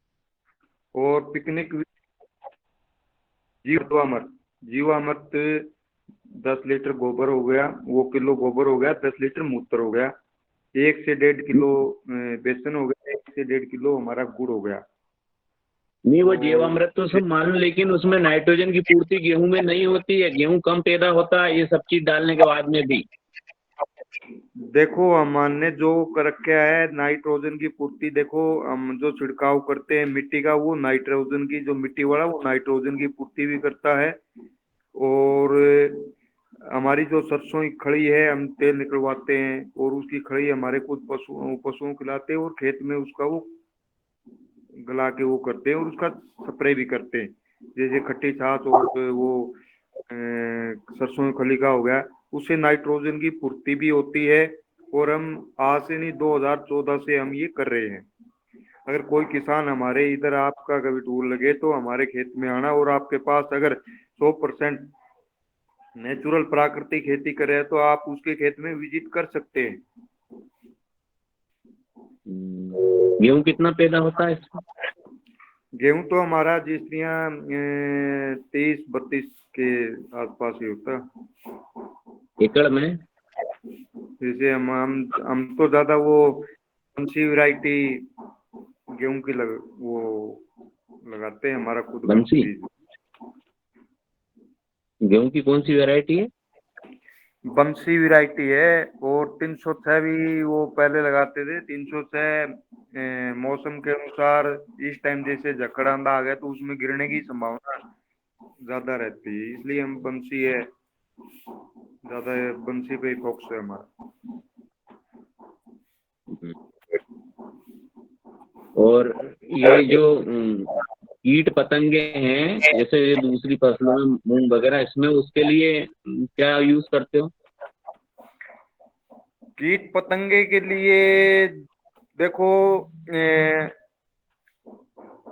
और पिकनिक जीवामृत 10 लीटर गोबर हो गया, वो किलो गोबर हो गया, 10 लीटर मूत्र हो गया, 1 से 1.5 किलो बेसन हो गया, 1 से 1.5 किलो हमारा गुड़ हो गया। नहीं, वो जीवामृत तो सब मालूम, लेकिन उसमें नाइट्रोजन की पूर्ति गेहूं में नहीं होती है, गेहूं कम पैदा होता है ये सब चीज डालने के बाद में भी। देखो, हमने जो कर रखा है नाइट्रोजन की पूर्ति, देखो हम जो छिड़काव करते हैं मिट्टी का, वो नाइट्रोजन की, जो मिट्टी वाला वो नाइट्रोजन की पूर्ति भी करता है। और हमारी जो सरसों की खड़ी है, हम तेल निकलवाते हैं और उसकी खड़ी हमारे कुछ पशुओं को खिलाते हैं, और खेत में उसका वो गला के वो करते हैं, और उसका स्प्रे भी करते हैं। जैसे खट्टी छाछ और वो सरसों की खली का हो गया, उससे नाइट्रोजन की पूर्ति भी होती है। और हम आज से नहीं, 2014 से हम ये कर रहे हैं। अगर कोई किसान हमारे इधर आपका कभी टूर लगे तो हमारे खेत में आना, और आपके पास अगर 100% नेचुरल प्राकृतिक खेती करे तो आप उसके खेत में विजिट कर सकते हैं। गेहूं कितना पैदा होता है इसमें? गेहूं तो हमारा जिस 30-32 के आसपास ही होता है एकड़ में। जैसे हम तो ज्यादा वो बंसी वैरायटी गेहूं की वो लगाते हैं, हमारा खुद का बंसी? बीज। गेहूं की कौन सी वैरायटी है? बंसी वैरायटी है। और 306 भी वो पहले लगाते थे। 306 मौसम के अनुसार इस टाइम जैसे जकड़ांदा आ गया तो उसमें गिरने की संभावना ज्यादा रहती है, इसलिए हम बंसी है ज्यादा, बंसी पे ही फोकस है हमारा। और ये जो कीट पतंगे हैं, जैसे ये दूसरी फसलों में मूंग वगैरह, इसमें उसके लिए क्या यूज करते हो? कीट पतंगे के लिए देखो,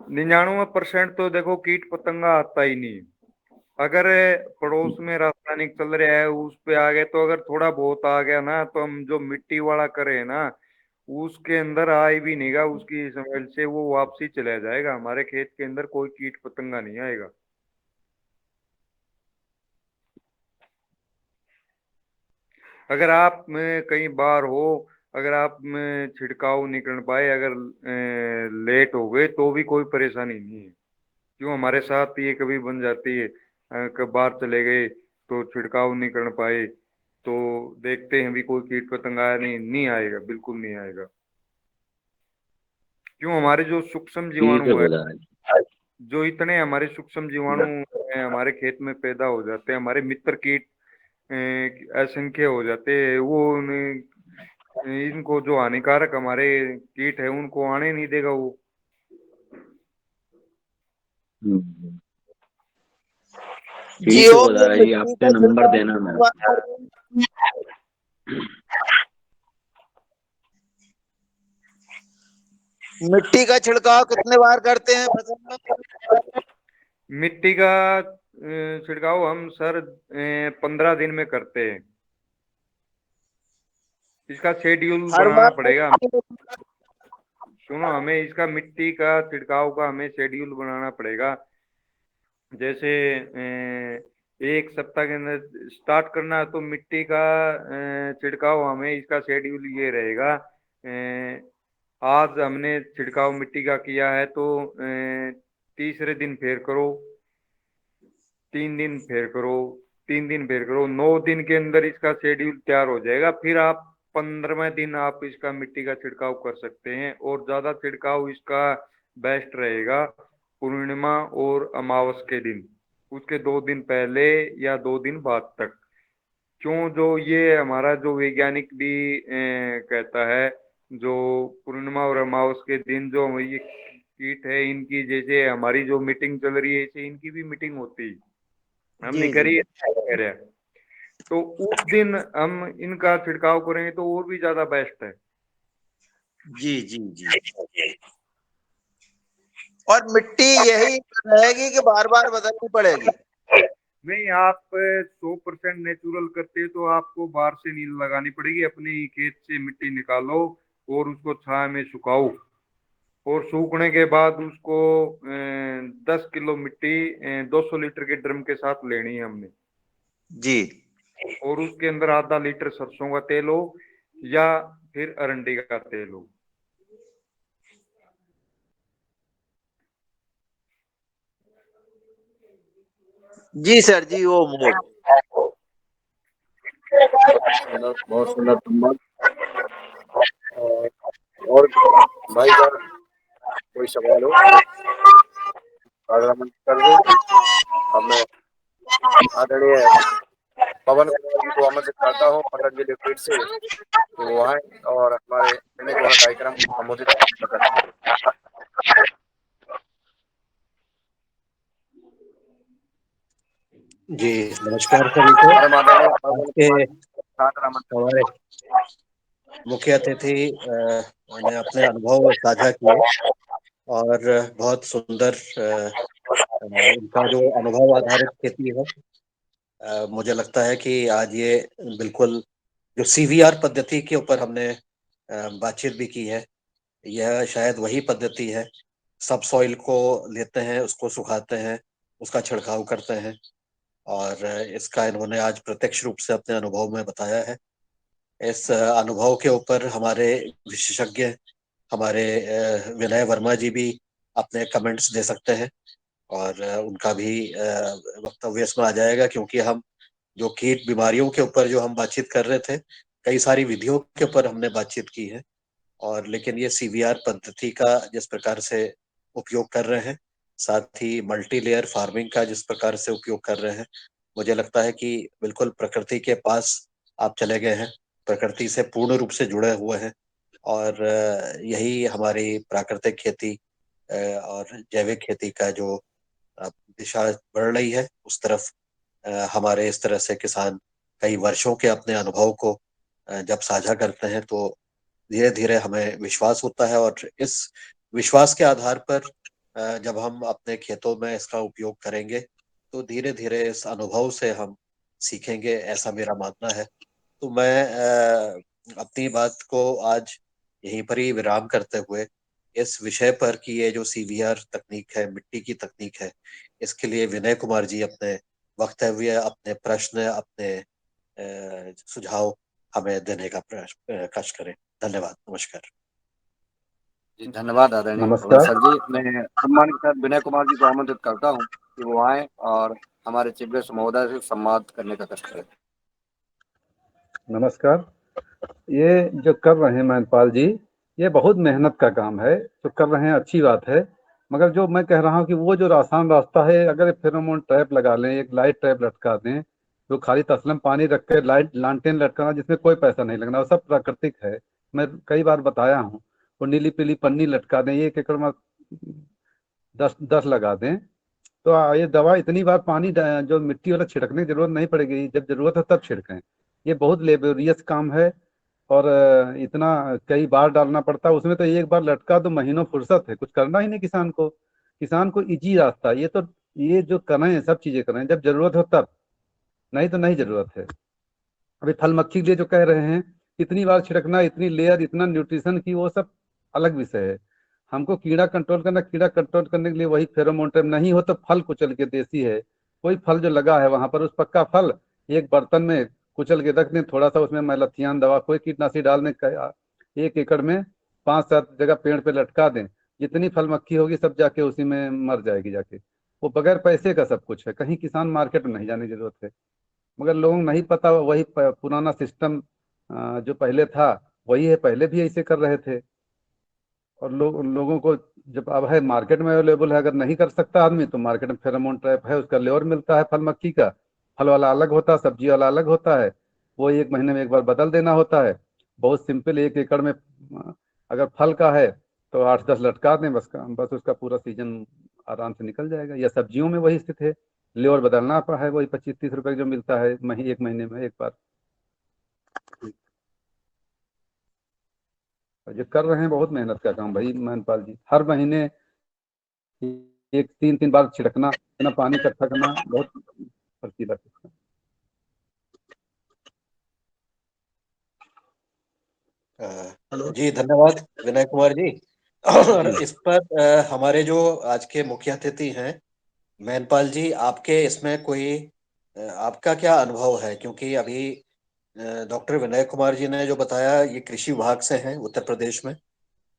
99% तो देखो कीट पतंगा आता ही नहीं। अगर पड़ोस में रासायनिक चल रहा है उस पे आ गए, तो अगर थोड़ा बहुत आ गया ना, तो हम जो मिट्टी वाला करे ना, उसके अंदर आए भी नहींगा, उसकी स्मेल से वो वापसी चला जाएगा। हमारे खेत के अंदर कोई कीट पतंगा नहीं आएगा। अगर आप में कहीं बाहर हो, अगर आप में छिड़काव नहीं कर पाए, अगर लेट हो गए, तो भी कोई परेशानी नहीं है। क्यों हमारे साथ ये कभी बन जाती है, कब बाहर चले गए तो छिड़काव नहीं कर पाए, तो देखते हैं भी कोई कीट पतंग आया नहीं, नहीं आएगा, बिल्कुल नहीं आएगा। क्यों हमारे जो सूक्ष्म ठीक है जीवाणु है, प्रधान। जो इतने हमारे सूक्ष्म जीवाणु हमारे खेत में पैदा हो जाते हैं, हमारे मित्र कीट असंख्य हो जाते हैं, वो इनको जो हानिकारक हमारे कीट है उनको आने नहीं देगा वो। हम्म, जी ठीक है और ये प्रधान जी, मिट्टी आपसे का नंबर छिड़काव देना कितनी मेरे बार को। करते हैं? मिट्टी का छिड़काव कितने बार करते हैं फसल में? मिट्टी का छिड़काव हम सर 15 दिन में करते हैं। इसका शेड्यूल हर बनाना बार पड़ेगा। सुनो, हमें इसका मिट्टी का छिड़काव का हमें शेड्यूल बनाना पड़ेगा। जैसे एक सप्ताह के अंदर स्टार्ट करना है, तो मिट्टी का छिड़काव हमें इसका शेड्यूल ये रहेगा। आज हमने छिड़काव मिट्टी का किया है, तो तीसरे दिन फेर करो, 3 दिन फेर करो, 3 दिन फेर करो, 9 दिन के अंदर इसका शेड्यूल तैयार हो जाएगा। फिर आप 15वें दिन आप इसका मिट्टी का छिड़काव कर सकते हैं। और ज्यादा छिड़काव इसका बेस्ट रहेगा पूर्णिमा और अमावस के दिन, उसके 2 दिन पहले या 2 दिन बाद तक। क्यों, जो ये हमारा जो वैज्ञानिक भी कहता है, जो पूर्णिमा और अमावस के दिन जो ये कीट है, इनकी जैसे हमारी जो मीटिंग चल रही है, ऐसे इनकी भी मीटिंग होती है, हमने जी जी करी है, कह रहे हैं। तो उस दिन हम इनका छिड़काव करेंगे तो और भी ज्यादा बेस्ट है। जी जी जी। और मिट्टी यही रहेगी कि बार बार बदलनी पड़ेगी? नहीं, आप 100% नेचुरल करते तो आपको बाहर से नील लगानी पड़ेगी। अपने ही खेत से मिट्टी निकालो और उसको छाया में सुखाओ, और सूखने के बाद उसको 10 किलो मिट्टी 200 लीटर के ड्रम के साथ लेनी है हमने। जी और उसके अंदर आधा लीटर सरसों का तेल हो या फिर अरंडी का तेल हो। जी सर जी, वो मोर बहुत सुंदर धन्यवाद। और भाई का कोई सवाल हो अगर हम कर दो। अब मैं आदरणीय पवन कुमार जी को आमंत्रित करता हूँ पतंजलि पीठ से, तो वो आए और हमारे मिलने के बाद कार्यक्रम को संबोधित करें। जी नमस्कार सभी को। हमारे माननीय पवन आज के कुमार जी सादर आमंत्रित। हमारे मुख्य अतिथि ने अपने अनुभव साझा किए, और बहुत सुंदर इनका जो अनुभव आधारित खेती है, मुझे लगता है कि आज ये बिल्कुल जो सीवीआर पद्धति के ऊपर हमने बातचीत भी की है, यह शायद वही पद्धति है। सब सॉइल को लेते हैं, उसको सुखाते हैं, उसका छिड़काव करते हैं, और इसका इन्होंने आज प्रत्यक्ष रूप से अपने अनुभव में बताया है। इस अनुभव के ऊपर हमारे विशेषज्ञ, हमारे विनय वर्मा जी भी अपने कमेंट्स दे सकते हैं, और उनका भी वक्तव्य इसमें आ जाएगा, क्योंकि हम जो कीट बीमारियों के ऊपर जो हम बातचीत कर रहे थे, कई सारी विधियों के ऊपर हमने बातचीत की है, और लेकिन ये सीवीआर पद्धति का जिस प्रकार से उपयोग कर रहे हैं, साथ ही मल्टी लेयर फार्मिंग का जिस प्रकार से उपयोग कर रहे हैं, मुझे लगता है कि बिल्कुल प्रकृति के पास आप चले गए हैं, प्रकृति से पूर्ण रूप से जुड़े हुए हैं। और यही हमारी प्राकृतिक खेती और जैविक खेती का जो दिशा बढ़ रही है, उस तरफ हमारे इस तरह से किसान कई वर्षों के अपने अनुभव को जब साझा करते हैं, तो धीरे धीरे हमें विश्वास होता है, और इस विश्वास के आधार पर जब हम अपने खेतों में इसका उपयोग करेंगे तो धीरे धीरे इस अनुभव से हम सीखेंगे, ऐसा मेरा मानना है। तो मैं अपनी बात को आज यहीं पर ही विराम करते हुए इस विषय पर कि ये जो सीवीआर तकनीक है, मिट्टी की तकनीक है, इसके लिए विनय कुमार जी अपने वक्तव्य, अपने प्रश्न, अपने सुझाव हमें देने का कष्ट करें। धन्यवाद, नमस्कार। जी धन्यवाद आदरणीय पवन नमस्कार। सर जी। मैं सम्मानित सर विनय कुमार जी को आमंत्रित करता हूँ कि वो आए और हमारे चीफ गेस्ट महोदय से संवाद करने का कष्ट करें। नमस्कार। ये जो कर रहे हैं महिंदपाल जी, ये बहुत मेहनत का काम है। जो कर रहे हैं अच्छी बात है, मगर जो मैं कह रहा हूँ कि वो जो आसान रास्ता है, अगर फेरोमोन ट्रैप लगा लें, एक लाइट ट्रैप लटका दें, जो खाली तसलम पानी रख के लाइट लालटेन लटकाना, जिसमें कोई पैसा नहीं लगना, वो सब प्राकृतिक है। मैं कई बार बताया हूँ। वो नीली पीली पन्नी लटका दें, 1 एकड़ में 10 लगा दें, तो ये दवा इतनी बार पानी जो मिट्टी वाला छिड़कने की जरूरत नहीं पड़ेगी। जब जरूरत है तब छिड़कें। ये बहुत लेबोरियस काम है और इतना कई बार डालना पड़ता है उसमें। तो एक बार लटका तो महीनों फुर्सत है, कुछ करना ही नहीं किसान को। किसान को इजी रास्ता ये तो, ये जो करें सब चीजें करें जब जरूरत हो तब, नहीं तो नहीं जरूरत है। अभी फल मक्खी के लिए जो कह रहे हैं, इतनी बार छिड़कना, इतनी लेयर, इतना न्यूट्रिशन की, वो सब अलग विषय है। हमको कीड़ा कंट्रोल करना, कीड़ा कंट्रोल करने के लिए वही फेरोमोन ट्रैप। नहीं हो तो फल कुचल के, देसी है कोई फल जो लगा है वहां पर, उस पक्का फल एक बर्तन में कुचल के रख दें, थोड़ा सा उसमें मैलाथियान दवा, कोई कीटनाशी डाल दें, 1 एकड़ में 5-7 जगह पेड़ पे लटका दें। जितनी फल मक्खी होगी सब जाके उसी में मर जाएगी जाके। वो बगैर पैसे का सब कुछ है, कहीं किसान मार्केट में नहीं जाने की जरूरत है। मगर लोगों को नहीं पता, वही पुराना सिस्टम जो पहले था वही है, पहले भी ऐसे कर रहे थे। और लोगों को जब अब है मार्केट में अवेलेबल है, अगर नहीं कर सकता आदमी तो मार्केट में फेरोमोन ट्रैप है, उसका लेवर मिलता है फल मक्खी का। फल वाला अलग होता है, सब्जी वाला अलग होता है। वो 1 महीने में एक बार बदल देना होता है। बहुत सिंपल, 1 एकड़ में अगर फल का है तो 8-10 लटका दें, बस उसका पूरा सीजन आराम से निकल जाएगा। या सब्जियों में वही स्थिति है, लेवर बदलना है, वही 25-30 रुपए जो मिलता है 1 महीने में एक बार। जो कर रहे हैं बहुत मेहनत का काम भाई महिंदपाल जी। हर महीने 3-3 बार छिड़कना, इतना पानी इकट्ठा करना, बहुत फर्जीला है। जी धन्यवाद विनय कुमार जी। और इस पर हमारे जो आज के मुख्य अतिथि हैं महिंदपाल जी, आपके इसमें कोई आपका क्या अनुभव है? क्योंकि अभी डॉक्टर विनय कुमार जी ने जो बताया ये कृषि विभाग से हैं उत्तर प्रदेश में।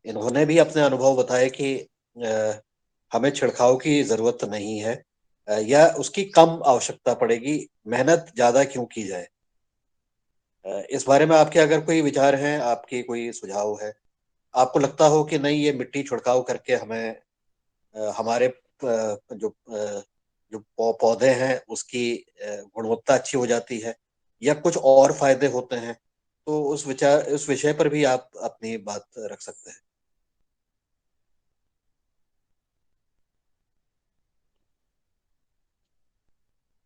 इन्होंने भी अपने अनुभव बताए कि हमें छिड़काव की जरूरत नहीं है, या उसकी कम आवश्यकता पड़ेगी, मेहनत ज्यादा क्यों की जाए। इस बारे में आपके अगर कोई विचार हैं, आपकी कोई सुझाव है, आपको लगता हो कि नहीं ये मिट्टी छिड़काव करके हमें हमारे जो पौधे हैं उसकी गुणवत्ता अच्छी हो जाती है, या कुछ और फायदे होते हैं, तो उस विषय पर भी आप अपनी बात रख सकते हैं।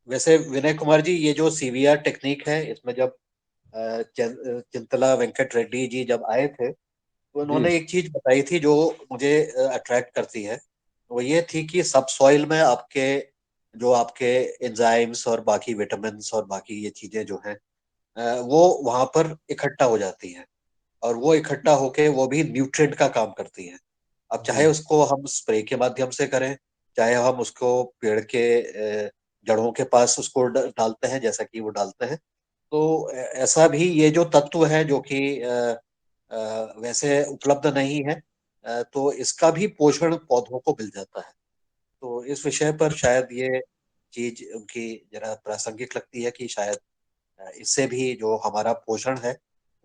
वैसे विनय कुमार जी, ये जो सीवीआर टेक्निक है, इसमें जब चिंतला वेंकट रेड्डी जी जब आए थे तो उन्होंने एक चीज बताई थी जो मुझे अट्रैक्ट करती है। वो ये थी कि सब सॉइल में आपके जो आपके एंजाइम्स और बाकी विटामिन और बाकी ये चीजें जो हैं वो वहां पर इकट्ठा हो जाती हैं, और वो इकट्ठा होके वो भी न्यूट्रिएंट का काम करती हैं। अब चाहे उसको हम स्प्रे के माध्यम से करें, चाहे हम उसको पेड़ के जड़ों के पास उसको डालते हैं जैसा कि वो डालते हैं, तो ऐसा भी ये जो तत्व है जो कि वैसे उपलब्ध नहीं है, तो इसका भी पोषण पौधों को मिल जाता है। तो इस विषय पर शायद ये चीज उनकी जरा प्रासंगिक लगती है कि शायद इससे भी जो हमारा पोषण है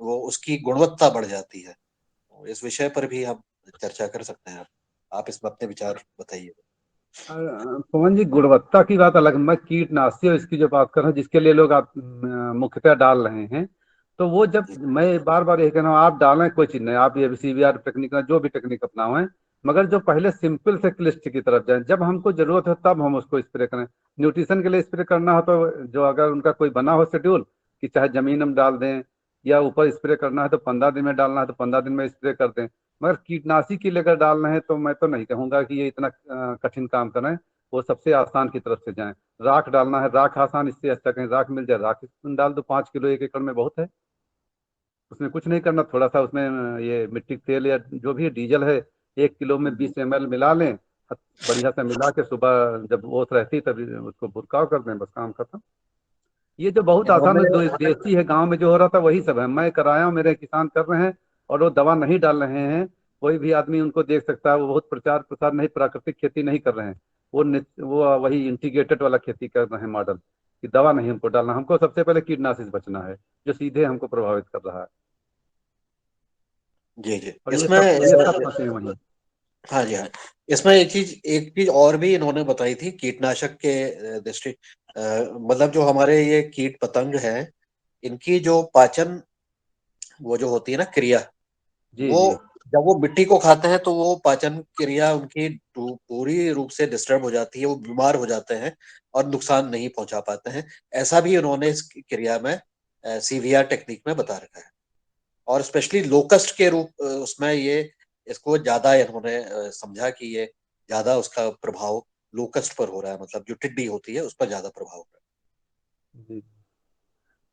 वो उसकी गुणवत्ता बढ़ जाती है। तो इस विषय पर भी हम चर्चा कर सकते हैं। आप इसमें अपने विचार बताइए। पवन जी, गुणवत्ता की बात अलग, मैं कीटनाशी और इसकी जो बात कर रहा हूँ जिसके लिए लोग आप मुख्यतः डाल रहे हैं, तो वो जब मैं बार बार यही कह रहा हूँ, आप डालें कोई चीज नहीं, आप ये सीवीआर टेक्निक जो भी टेक्निक अपनाएं, मगर जो पहले सिंपल से क्लिष्ट की तरफ जाए। जब हमको जरूरत हो तब हम उसको स्प्रे करें। न्यूट्रिशन के लिए स्प्रे करना हो तो जो अगर उनका कोई बना हो शेड्यूल कि चाहे जमीन में डाल दें, या ऊपर स्प्रे करना है तो 15 दिन में डालना है तो 15 दिन में स्प्रे कर दें। मगर कीटनाशी की लेकर डाल रहे हैं तो मैं तो नहीं कहूँगा कि ये इतना कठिन काम करें। वो सबसे आसान की तरफ से जाएं। राख डालना है, राख आसान, इससे अच्छा कहीं राख मिल जाए, राख डाल दो, 5 किलो 1 एकड़ में बहुत है। उसमें कुछ नहीं करना, थोड़ा सा उसमें ये मिट्टी के तेल या जो भी डीजल है 1 किलो में 20 ml मिला लें, बढ़िया से मिला के सुबह जब ओस रहती तब उसको भुरकाव कर दें, बस काम खत्म। ये जो बहुत आसान इन्होंने देसी है, गांव में जो हो रहा था वही सब है। मैं कराया हूँ, मेरे किसान कर रहे हैं और वो दवा नहीं डाल रहे हैं। कोई भी आदमी उनको देख सकता है, वो बहुत प्रचार प्रसार नहीं, प्राकृतिक खेती नहीं कर रहे हैं। वो वही इंटीग्रेटेड वाला खेती कर रहे हैं मॉडल, कि दवा नहीं हमको डालना, हमको सबसे पहले कीटनाशी से बचना है जो सीधे हमको प्रभावित कर रहा है। जी जी और इसमें ये सब फंसे हैं वहीं। हाँ जी हाँ, इसमें एक चीज और भी इन्होंने बताई थी कीटनाशक के दृष्टि मतलब जो हमारे ये कीट पतंग हैं, इनकी जो पाचन वो जो होती है ना क्रिया, जी वो जी जब वो मिट्टी को खाते हैं तो वो पाचन क्रिया उनकी पूरी रूप से डिस्टर्ब हो जाती है, वो बीमार हो जाते हैं और नुकसान नहीं पहुंचा पाते हैं। ऐसा भी उन्होंने इस क्रिया में सीवीआर टेक्निक में बता रखा है। और स्पेशली लोकस्ट के रूप उसमें ये इसको ज्यादा इन्होंने समझा कि ये ज्यादा उसका प्रभाव लोकस्ट पर हो रहा है, मतलब जो टिड्डी होती है उस पर ज्यादा प्रभाव हो रहा जी।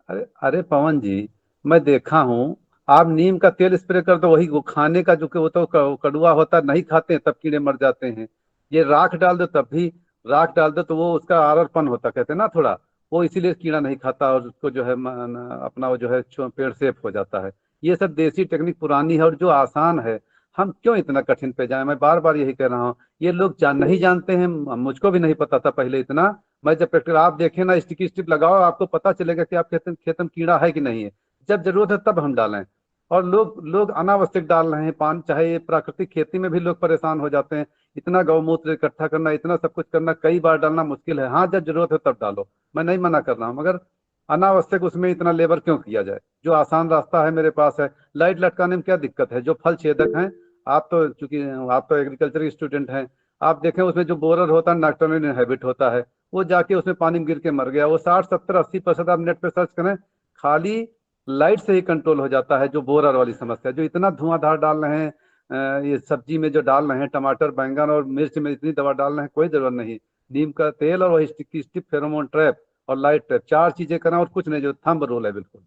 अरे अरे पवन जी, मैं देखा हूँ, आप नीम का तेल स्प्रे कर दो, वही वो खाने का जो कि वो तो कड़वा होता है, नहीं खाते हैं तब कीड़े मर जाते हैं। ये राख डाल दो तब भी, राख डाल दो तो वो उसका आररपन होता, कहते हैं ना थोड़ा, वो इसीलिए कीड़ा नहीं खाता और उसको जो है अपना वो जो है पेड़ सेफ हो जाता है। ये सब देसी टेक्निक पुरानी है और जो आसान है, हम क्यों इतना कठिन पे जाए। मैं बार बार यही कह रहा हूँ, ये लोग नहीं जानते हैं, मुझको भी नहीं पता था पहले इतना। मैं जब प्रैक्टिकल आप देखें ना, स्टिकी स्टिप लगाओ, आपको पता चलेगा कि आप खेत में कीड़ा है कि नहीं है। जब जरूरत है तब हम डालें। और लोग लोग अनावश्यक डाल रहे हैं पान, चाहे ये प्राकृतिक खेती में भी लोग परेशान हो जाते हैं। इतना गौमूत्र इकट्ठा करना, इतना सब कुछ करना, कई बार डालना मुश्किल है। हाँ, जब जरूरत है तब डालो, मैं नहीं मना कर रहा हूँ, मगर अनावश्यक उसमें इतना लेबर क्यों किया जाए। जो आसान रास्ता है मेरे पास है, लाइट लटकाने में क्या दिक्कत है। जो फल छेदक हैं, आप तो चूंकि आप तो एग्रीकल्चर स्टूडेंट हैं, आप देखें उसमें जो बोरर होता है नॉक्टर्नल इनहेबिट होता है, वो जाके उसमें पानी में गिर के मर गया। वो 60 70 80% आप नेट पे सर्च करें, खाली लाइट से ही कंट्रोल हो जाता है। जो बोरर वाली समस्या, जो इतना धुआंधार डाल रहे हैं ये सब्जी में जो डाल रहे हैं, टमाटर बैंगन और मिर्च में इतनी दवा डाल रहे हैं, कोई जरूरत नहीं। नीम का तेल और वही स्टिकी स्टिप, फेरोमोन ट्रैप और लाइट ट्रैप, 4 चीजें करें और कुछ नहीं। जो थंब रूल है बिल्कुल,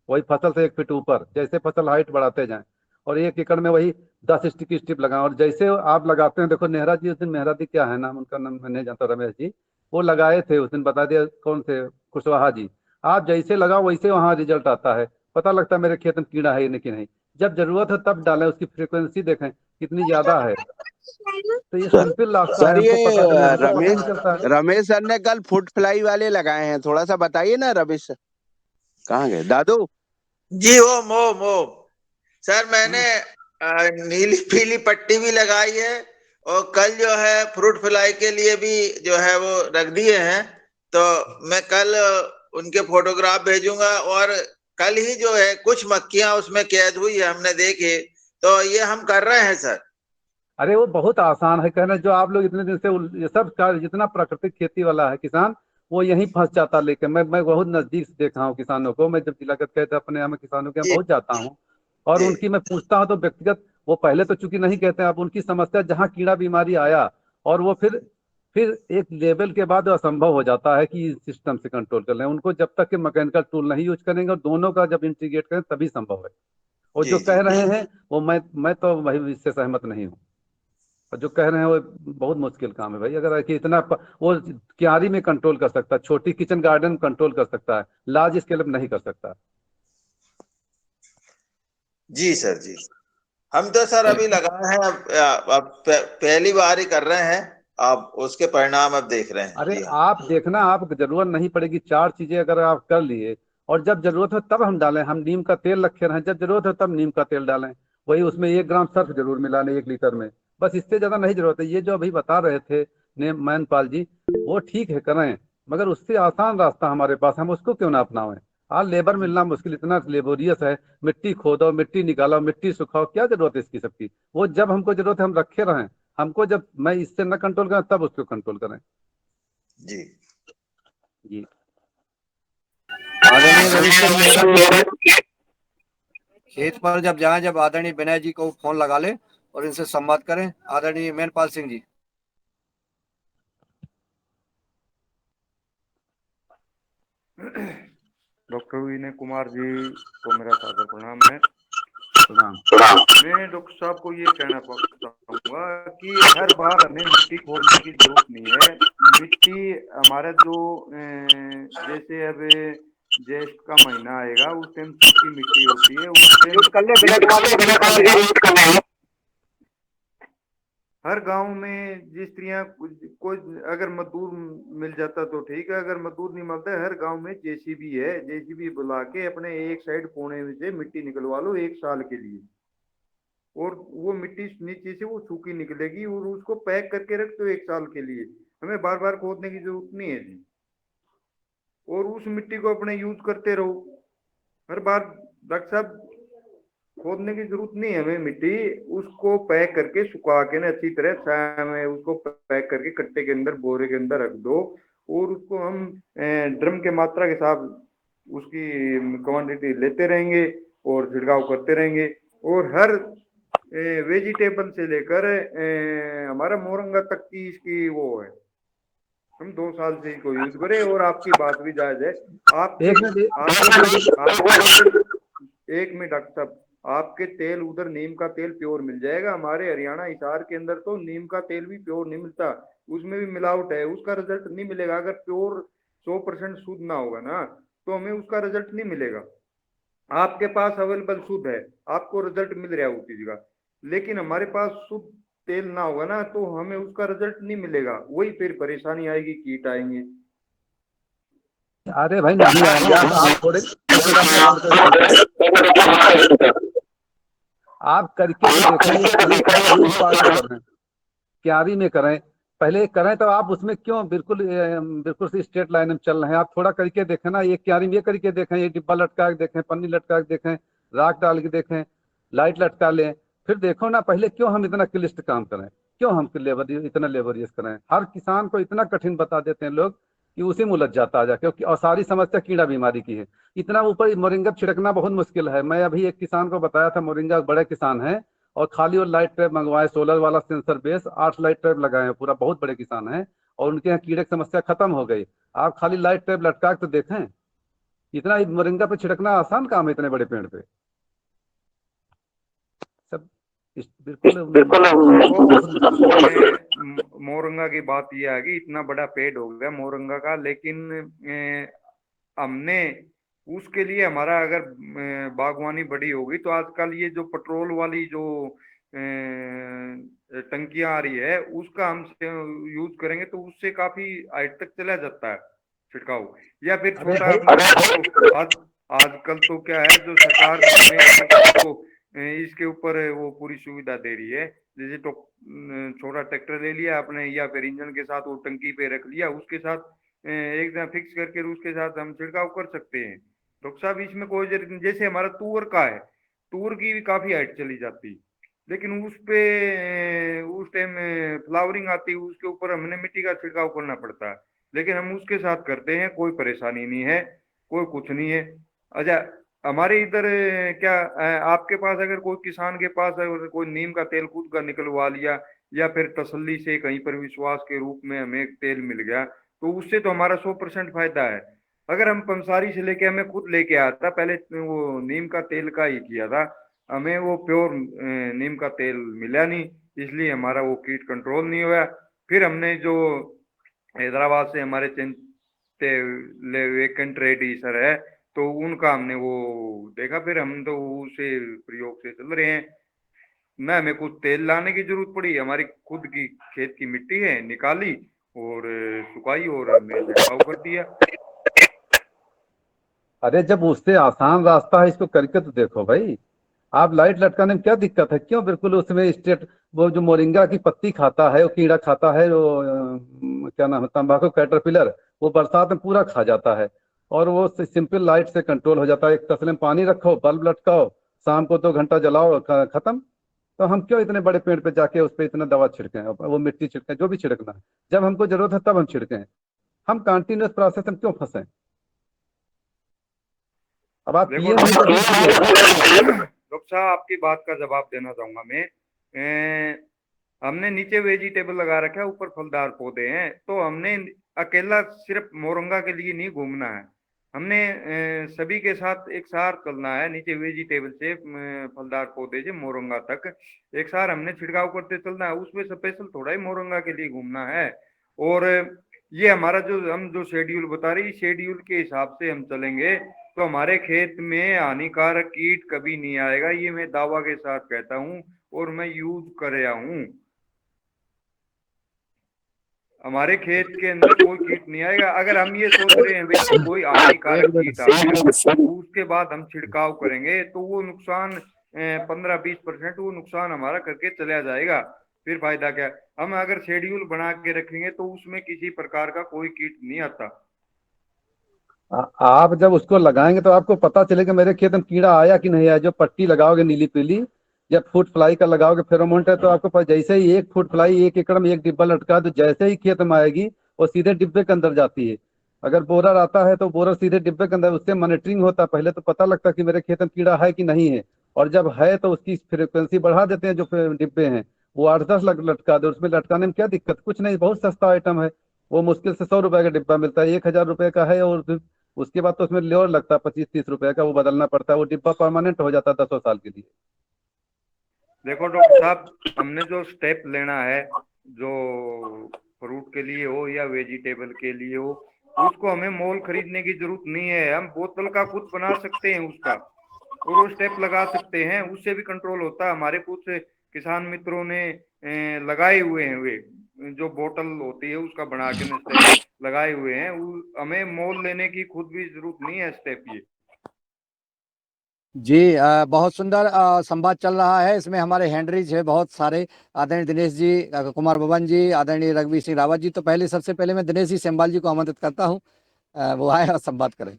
वही फसल से 1 फीट ऊपर, जैसे फसल हाइट बढ़ाते जाएं, और 1 एकड़ में वही 10 स्टिकी स्टिप लगाएं। और जैसे आप लगाते हैं, देखो नेहरा जी, उस दिन नेहरा जी क्या है नाम उनका, नाम मैं नहीं जानता, रमेश जी, वो लगाए थे उस दिन, बता दिया कौन से, कुशवाहा जी। आप जैसे लगाओ वैसे वहां रिजल्ट आता है, पता लगता है मेरे खेत में कीड़ा है कि नहीं। जब जरूरत है तब डालें, उसकी फ्रीक्वेंसी देखें कितनी ज्यादा है। तो ये सिंपल रास्ता है, सर हमको ये पता चले, हमको पता रमेश नहीं चलता है। रमेश सर ने कल फुट फ्लाई वाले लगाए हैं, थोड़ा सा बताइए ना रमेश सर, कहाँ गए दादू? जी ओम ओम ओम सर, मैंने नीली पीली पट्टी भी लगाई है और कल जो है फ्रूट फ्लाई के लिए भी जो है वो रख दिए हैं। तो मैं कल उनके फोटोग्राफ भेजूंगा। और कल ही जो है कुछ मक्खियां उसमें कैद हुई है, हमने देखी। तो ये हम कर रहे हैं सर। अरे वो बहुत आसान है कहना, जो आप लोग इतने दिन से ये सब कार्य, जितना प्राकृतिक खेती वाला है किसान, वो यहीं फंस जाता। लेकिन मैं बहुत नजदीक से देखा हूँ किसानों को। मैं जब जिला कहते अपने यहाँ में किसानों के यहाँ जी बहुत जाता हूँ, और जी उनकी मैं पूछता हूँ तो व्यक्तिगत, वो पहले तो चूंकि नहीं कहते, अब उनकी समस्या जहाँ कीड़ा बीमारी आया, और वो फिर एक लेवल के बाद असंभव हो जाता है कि इस सिस्टम से कंट्रोल कर लें उनको, जब तक कि मैकेनिकल टूल नहीं यूज करेंगे, और दोनों का जब इंटीग्रेट करें तभी संभव है। और जो जी कह जी रहे हैं वो मैं तो भाई इससे सहमत नहीं हूँ। और जो कह रहे हैं वो बहुत मुश्किल काम है भाई। अगर कि इतना वो क्यारी में कंट्रोल कर सकता है, छोटी किचन गार्डन कंट्रोल कर सकता है, लार्ज स्केल में नहीं कर सकता। जी सर जी। हम तो सर अभी लगाए हैं, अब पहली बार ही कर रहे हैं। आप उसके परिणाम अब देख रहे हैं। अरे जी हाँ। आप देखना, आप जरूरत नहीं पड़ेगी, 4 चीजें अगर आप कर लिए, और जब जरूरत हो तब हम डालें। हम नीम का तेल रखे रहें, जब जरूरत हो तब नीम का तेल डालें। वही उसमें 1 ग्राम सर्फ जरूर मिला लें 1 लीटर में, बस, इससे ज्यादा नहीं जरूरत है। ये जो अभी बता रहे थे मैनपाल जी, वो ठीक है करें, मगर उससे आसान रास्ता हमारे पास, हम उसको क्यों ना अपनावें। आज लेबर मिलना मुश्किल, इतना लेबोरियस है, मिट्टी खोदो, मिट्टी निकालो, मिट्टी सुखाओ, क्या जरूरत है इसकी सबकी। वो जब हमको जरूरत है हम रखे रहें, हमको जब मैं इससे न कंट्रोल करें तब उसको कंट्रोल करें। जी जी। आदरणीय रवि सर, मेरा खेत पर जब जाएं, जब आदरणीय विनय जी को फोन लगा लें और इनसे संवाद करें। आदरणीय मेनपाल सिंह जी। डॉक्टर विनय कुमार जी को मेरा सादर प्रणाम है। प्रणाम। मैं डॉक्टर साहब को ये कहना चाहूंगा कि हर बार हमें मिट्टी खोदने की जरूरत नहीं है। मिट्टी हमारा जो जैसे अब ज्येष्ठ का महीना आएगा उस टाइम सूखी मिट्टी होती है, उस टाइम हर गांव में जिस स्त्रियां कोई अगर मजदूर मिल जाता तो ठीक है, अगर मजदूर नहीं मिलता हर गांव में जेसीबी है, जेसीबी बुला के अपने एक साइड कोने में से मिट्टी निकलवा लो 1 साल के लिए, और वो मिट्टी नीचे से वो सूखी निकलेगी और उसको पैक करके रख दो 1 साल के लिए। हमें बार बार खोदने की जरूरत नहीं है जी, और उस मिट्टी को अपने यूज करते रहो। हर बार डॉक्टर साहब खोदने की जरूरत नहीं है हमें, मिट्टी उसको पैक करके सुखा के ना अच्छी तरह छाया में उसको पैक करके कट्टे के अंदर बोरे के अंदर रख दो, और उसको हम ड्रम के मात्रा के साथ उसकी क्वांटिटी लेते रहेंगे और छिड़काव करते रहेंगे। और हर वेजिटेबल से लेकर हमारा मोरंगा तक की इसकी वो है, हम 2 साल से इसको यूज करें। और आपकी बात भी जायज है, आप एक मिनट डॉक्टर साहब, आपके तेल उधर नीम का तेल प्योर मिल जाएगा, हमारे हरियाणा हिसार के अंदर तो नीम का तेल भी प्योर नहीं मिलता, उसमें भी मिलावट है, उसका रिजल्ट नहीं मिलेगा। अगर प्योर 100% शुद्ध ना होगा ना तो हमें उसका रिजल्ट नहीं मिलेगा। आपके पास अवेलेबल शुद्ध है, आपको रिजल्ट मिल रहा है उसी जगह, लेकिन हमारे पास शुद्ध तेल ना होगा ना तो हमें उसका रिजल्ट नहीं मिलेगा, वही फिर परेशानी आएगी, कीट आएंगे। अरे भाई नहीं आएंगे, आप थोड़े आप करके देखो, क्यारी में करें, पहले करें तो आप उसमें क्यों बिल्कुल से स्ट्रेट लाइन में चल रहे हैं। आप थोड़ा करके देखें ना, ये क्यारी में ये करके देखें, ये डिब्बा लटका के देखें, पन्नी लटका के देखें, राख डाल के देखें, लाइट लटका लें, फिर देखो ना पहले क्यों हम इतना क्लिष्ट काम करें, क्यों हम इतना लेबरियस करें। हर किसान को इतना कठिन बता देते हैं लोग कि उसी में उलझ जाता है क्योंकि और सारी समस्या कीड़ा बीमारी की है। इतना ऊपर मोरिंगा छिड़कना बहुत मुश्किल है। मैं अभी एक किसान को बताया था, मोरिंगा बड़े किसान है, और खाली वो लाइट ट्रैप मंगवाए, सोलर वाला सेंसर बेस 8 लाइट ट्रैप लगाए हैं, पूरा बहुत बड़े किसान हैं, और उनके यहाँ कीड़े की समस्या खत्म हो गई। आप खाली लाइट ट्रैप लटका के तो देखें, इतना मोरिंगा पे छिड़कना आसान काम है इतने बड़े पेड़ पे। सब मोरंगा की बात ये आ गई, इतना बड़ा पेड़ हो गया मोरंगा का, लेकिन हमने उसके लिए हमारा अगर बागवानी बड़ी होगी तो आजकल ये जो पेट्रोल वाली जो टंकियां आ रही है उसका हम यूज करेंगे तो उससे काफी हाइट तक चला जाता है छिड़काव। या फिर छोटा आजकल तो क्या है, जो सरकार इसके ऊपर वो पूरी सुविधा दे रही है, जैसे तो छोटा ट्रैक्टर ले लिया आपने या फिर इंजन के साथ वो टंकी पे रख लिया, उसके साथ एकदम फिक्स करके उसके साथ हम छिड़काव कर सकते हैं। डॉक्टर साहब इसमें कोई जैसे हमारा तुअर का है, तुअर की भी काफी हाइट चली जाती, लेकिन उस पे उस टाइम फ्लावरिंग आती, उसके ऊपर हमने मिट्टी का छिड़काव करना पड़ता है, लेकिन हम उसके साथ करते हैं, कोई परेशानी नहीं है, कोई कुछ नहीं है। अच्छा, हमारे इधर क्या आपके पास अगर कोई किसान के पास अगर कोई नीम का तेल खुद का निकलवा लिया या फिर तसल्ली से कहीं पर विश्वास के रूप में हमें तेल मिल गया तो उससे तो हमारा 100% फायदा है। अगर हम पंसारी से लेके हमें खुद लेके आया था, पहले वो नीम का तेल का ही किया था, हमें वो प्योर नीम का तेल मिला नहीं, इसलिए हमारा वो कीट कंट्रोल नहीं हुआ। फिर हमने जो हैदराबाद से हमारे वेकेंट रेडी सर है तो उनका हमने वो देखा, फिर हम तो उसे प्रयोग से चल रहे हैं। ना हमें कुछ तेल लाने की जरूरत पड़ी, हमारी खुद की खेत की मिट्टी है, निकाली और सुखाई और हमने छिड़काव कर दिया। अरे जब उससे आसान रास्ता है इसको करके तो देखो भाई। आप लाइट लटकाने में क्या दिक्कत है, क्यों बिल्कुल उसमें स्ट्रेट वो जो मोरिंगा की पत्ती खाता है, वो कीड़ा खाता है, वो क्या नाम है, तंबाकू कैटरपिलर, वो बरसात में पूरा खा जाता है, और वो सिंपल लाइट से कंट्रोल हो जाता है। एक तसले में पानी रखो, बल्ब लटकाओ, शाम को 2 घंटा जलाओ, खत्म। तो हम क्यों इतने बड़े पेड़ पे जाके उस पर इतना दवा छिड़कें, वो मिट्टी छिड़कें, जो भी छिड़कना है, जब हमको जरूरत है तब हम छिड़कें। हम कंटिन्यूस प्रोसेस में क्यों फंसे। अब आप डॉक्टर डॉक्टर साहब आपकी बात का जवाब देना चाहूंगा मैं। हमने नीचे वेजिटेबल लगा रखा है, ऊपर फलदार पौधे हैं, तो हमने अकेला सिर्फ मोरंगा के लिए नहीं घूमना है, हमने सभी के साथ एक साथ चलना है। नीचे वेजिटेबल से फलदार पौधे से मोरंगा तक एक साथ हमने छिड़काव करते चलना है, उसमें स्पेशल थोड़ा ही मोरंगा के लिए घूमना है। और ये हमारा जो शेड्यूल बता रही, शेड्यूल के हिसाब से हम चलेंगे तो हमारे खेत में हानिकारक कीट कभी नहीं आएगा, ये मैं दावा के साथ कहता हूँ और मैं यूज कर रहा हूँ। हमारे खेत के अंदर कोई कीट नहीं आएगा। अगर हम ये सोच रहे हैं भाई कोई हानिकारक कीट आ गया तो उसके बाद हम छिड़काव करेंगे तो वो नुकसान 15-20% वो नुकसान हमारा करके चला जाएगा, फिर फायदा क्या। हम अगर शेड्यूल बना के रखेंगे तो उसमें किसी प्रकार का कोई कीट नहीं आता। आप जब उसको लगाएंगे तो आपको पता चलेगा मेरे खेत में कीड़ा आया कि नहीं आया। जो पट्टी लगाओगे नीली पीली, जब फ्रूट फ्लाई का लगाओगे फेरोमोन ट्रैप, तो आपको पता, जैसे ही एक फ्रूट फ्लाई 1 एकड़ में 1 डिब्बा लटका, तो जैसे ही खेत में आएगी वो सीधे डिब्बे के अंदर जाती है। अगर बोरर आता है तो बोरर सीधे डिब्बे के अंदर, उससे मॉनिटरिंग होता है। पहले तो पता लगता है कि मेरे खेत में कीड़ा है कि नहीं है, और जब है तो उसकी फ्रिक्वेंसी बढ़ा देते हैं। जो डिब्बे हैं वो 8-10 लटका दे, उसमें लटकाने में क्या दिक्कत, कुछ नहीं, बहुत सस्ता आइटम है। वो मुश्किल से 100 रुपए का डिब्बा मिलता है, 1000 रुपए का है, और उसके बाद तो उसमें लेवर लगता है 25-30 रुपए का, वो बदलना पड़ता है। वो डिब्बा परमानेंट हो जाता है 10 साल के लिए। देखो डॉक्टर साहब, हमने जो स्टेप लेना है, जो फ्रूट के लिए हो या वेजिटेबल के लिए हो, उसको हमें मोल खरीदने की जरूरत नहीं है। हम बोतल का खुद बना सकते हैं उसका, और वो स्टेप लगा सकते हैं, उससे भी कंट्रोल होता है। हमारे कुछ किसान मित्रों ने लगाए हुए हैं, वे जो बोतल होती है उसका बना के स्टेप लगाए हुए हैं। हमें मोल लेने की खुद भी जरूरत नहीं है स्टेप ये। जी बहुत सुंदर संवाद चल रहा है। इसमें हमारे हैंडरीज है बहुत सारे, आदरणीय दिनेश जी, कुमार भवन जी, आदरणीय रघुवीर सिंह रावत जी। तो सबसे पहले मैं दिनेश जी सेमवाल जी को आमंत्रित करता हूँ, वो आए और संवाद करें।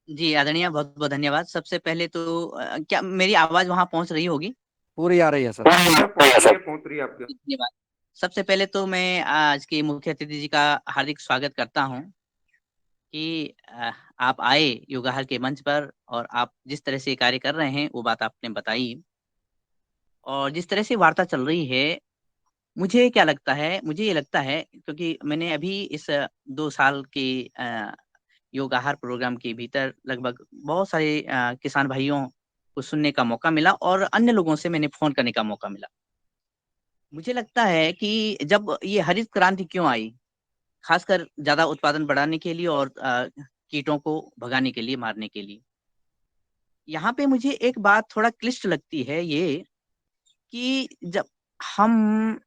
जी आदरणीय, बहुत बहुत धन्यवाद। सबसे पहले तो क्या मेरी आवाज वहां पहुंच रही होगी? पूरी आ रही है सर। पहुंच रही है आपके। धन्यवाद। सबसे पहले तो मैं आज के मुख्य अतिथि जी का हार्दिक स्वागत करता हूं कि आप आए योगाहार के मंच पर, और आप जिस तरह से कार्य कर रहे हैं वो बात आपने बताई, और जिस तरह से वार्ता चल रही है, मुझे क्या लगता है, मुझे ये लगता है, क्योंकि मैंने अभी इस 2 साल के योगाहार प्रोग्राम के भीतर लगभग बहुत सारे किसान भाइयों को सुनने का मौका मिला, और अन्य लोगों से मैंने फोन करने का मौका मिला। मुझे लगता है कि जब ये हरित क्रांति क्यों आई, खासकर ज्यादा उत्पादन बढ़ाने के लिए और कीटों को भगाने के लिए, मारने के लिए। यहाँ पे मुझे एक बात थोड़ा क्लिष्ट लगती है, ये कि जब हम,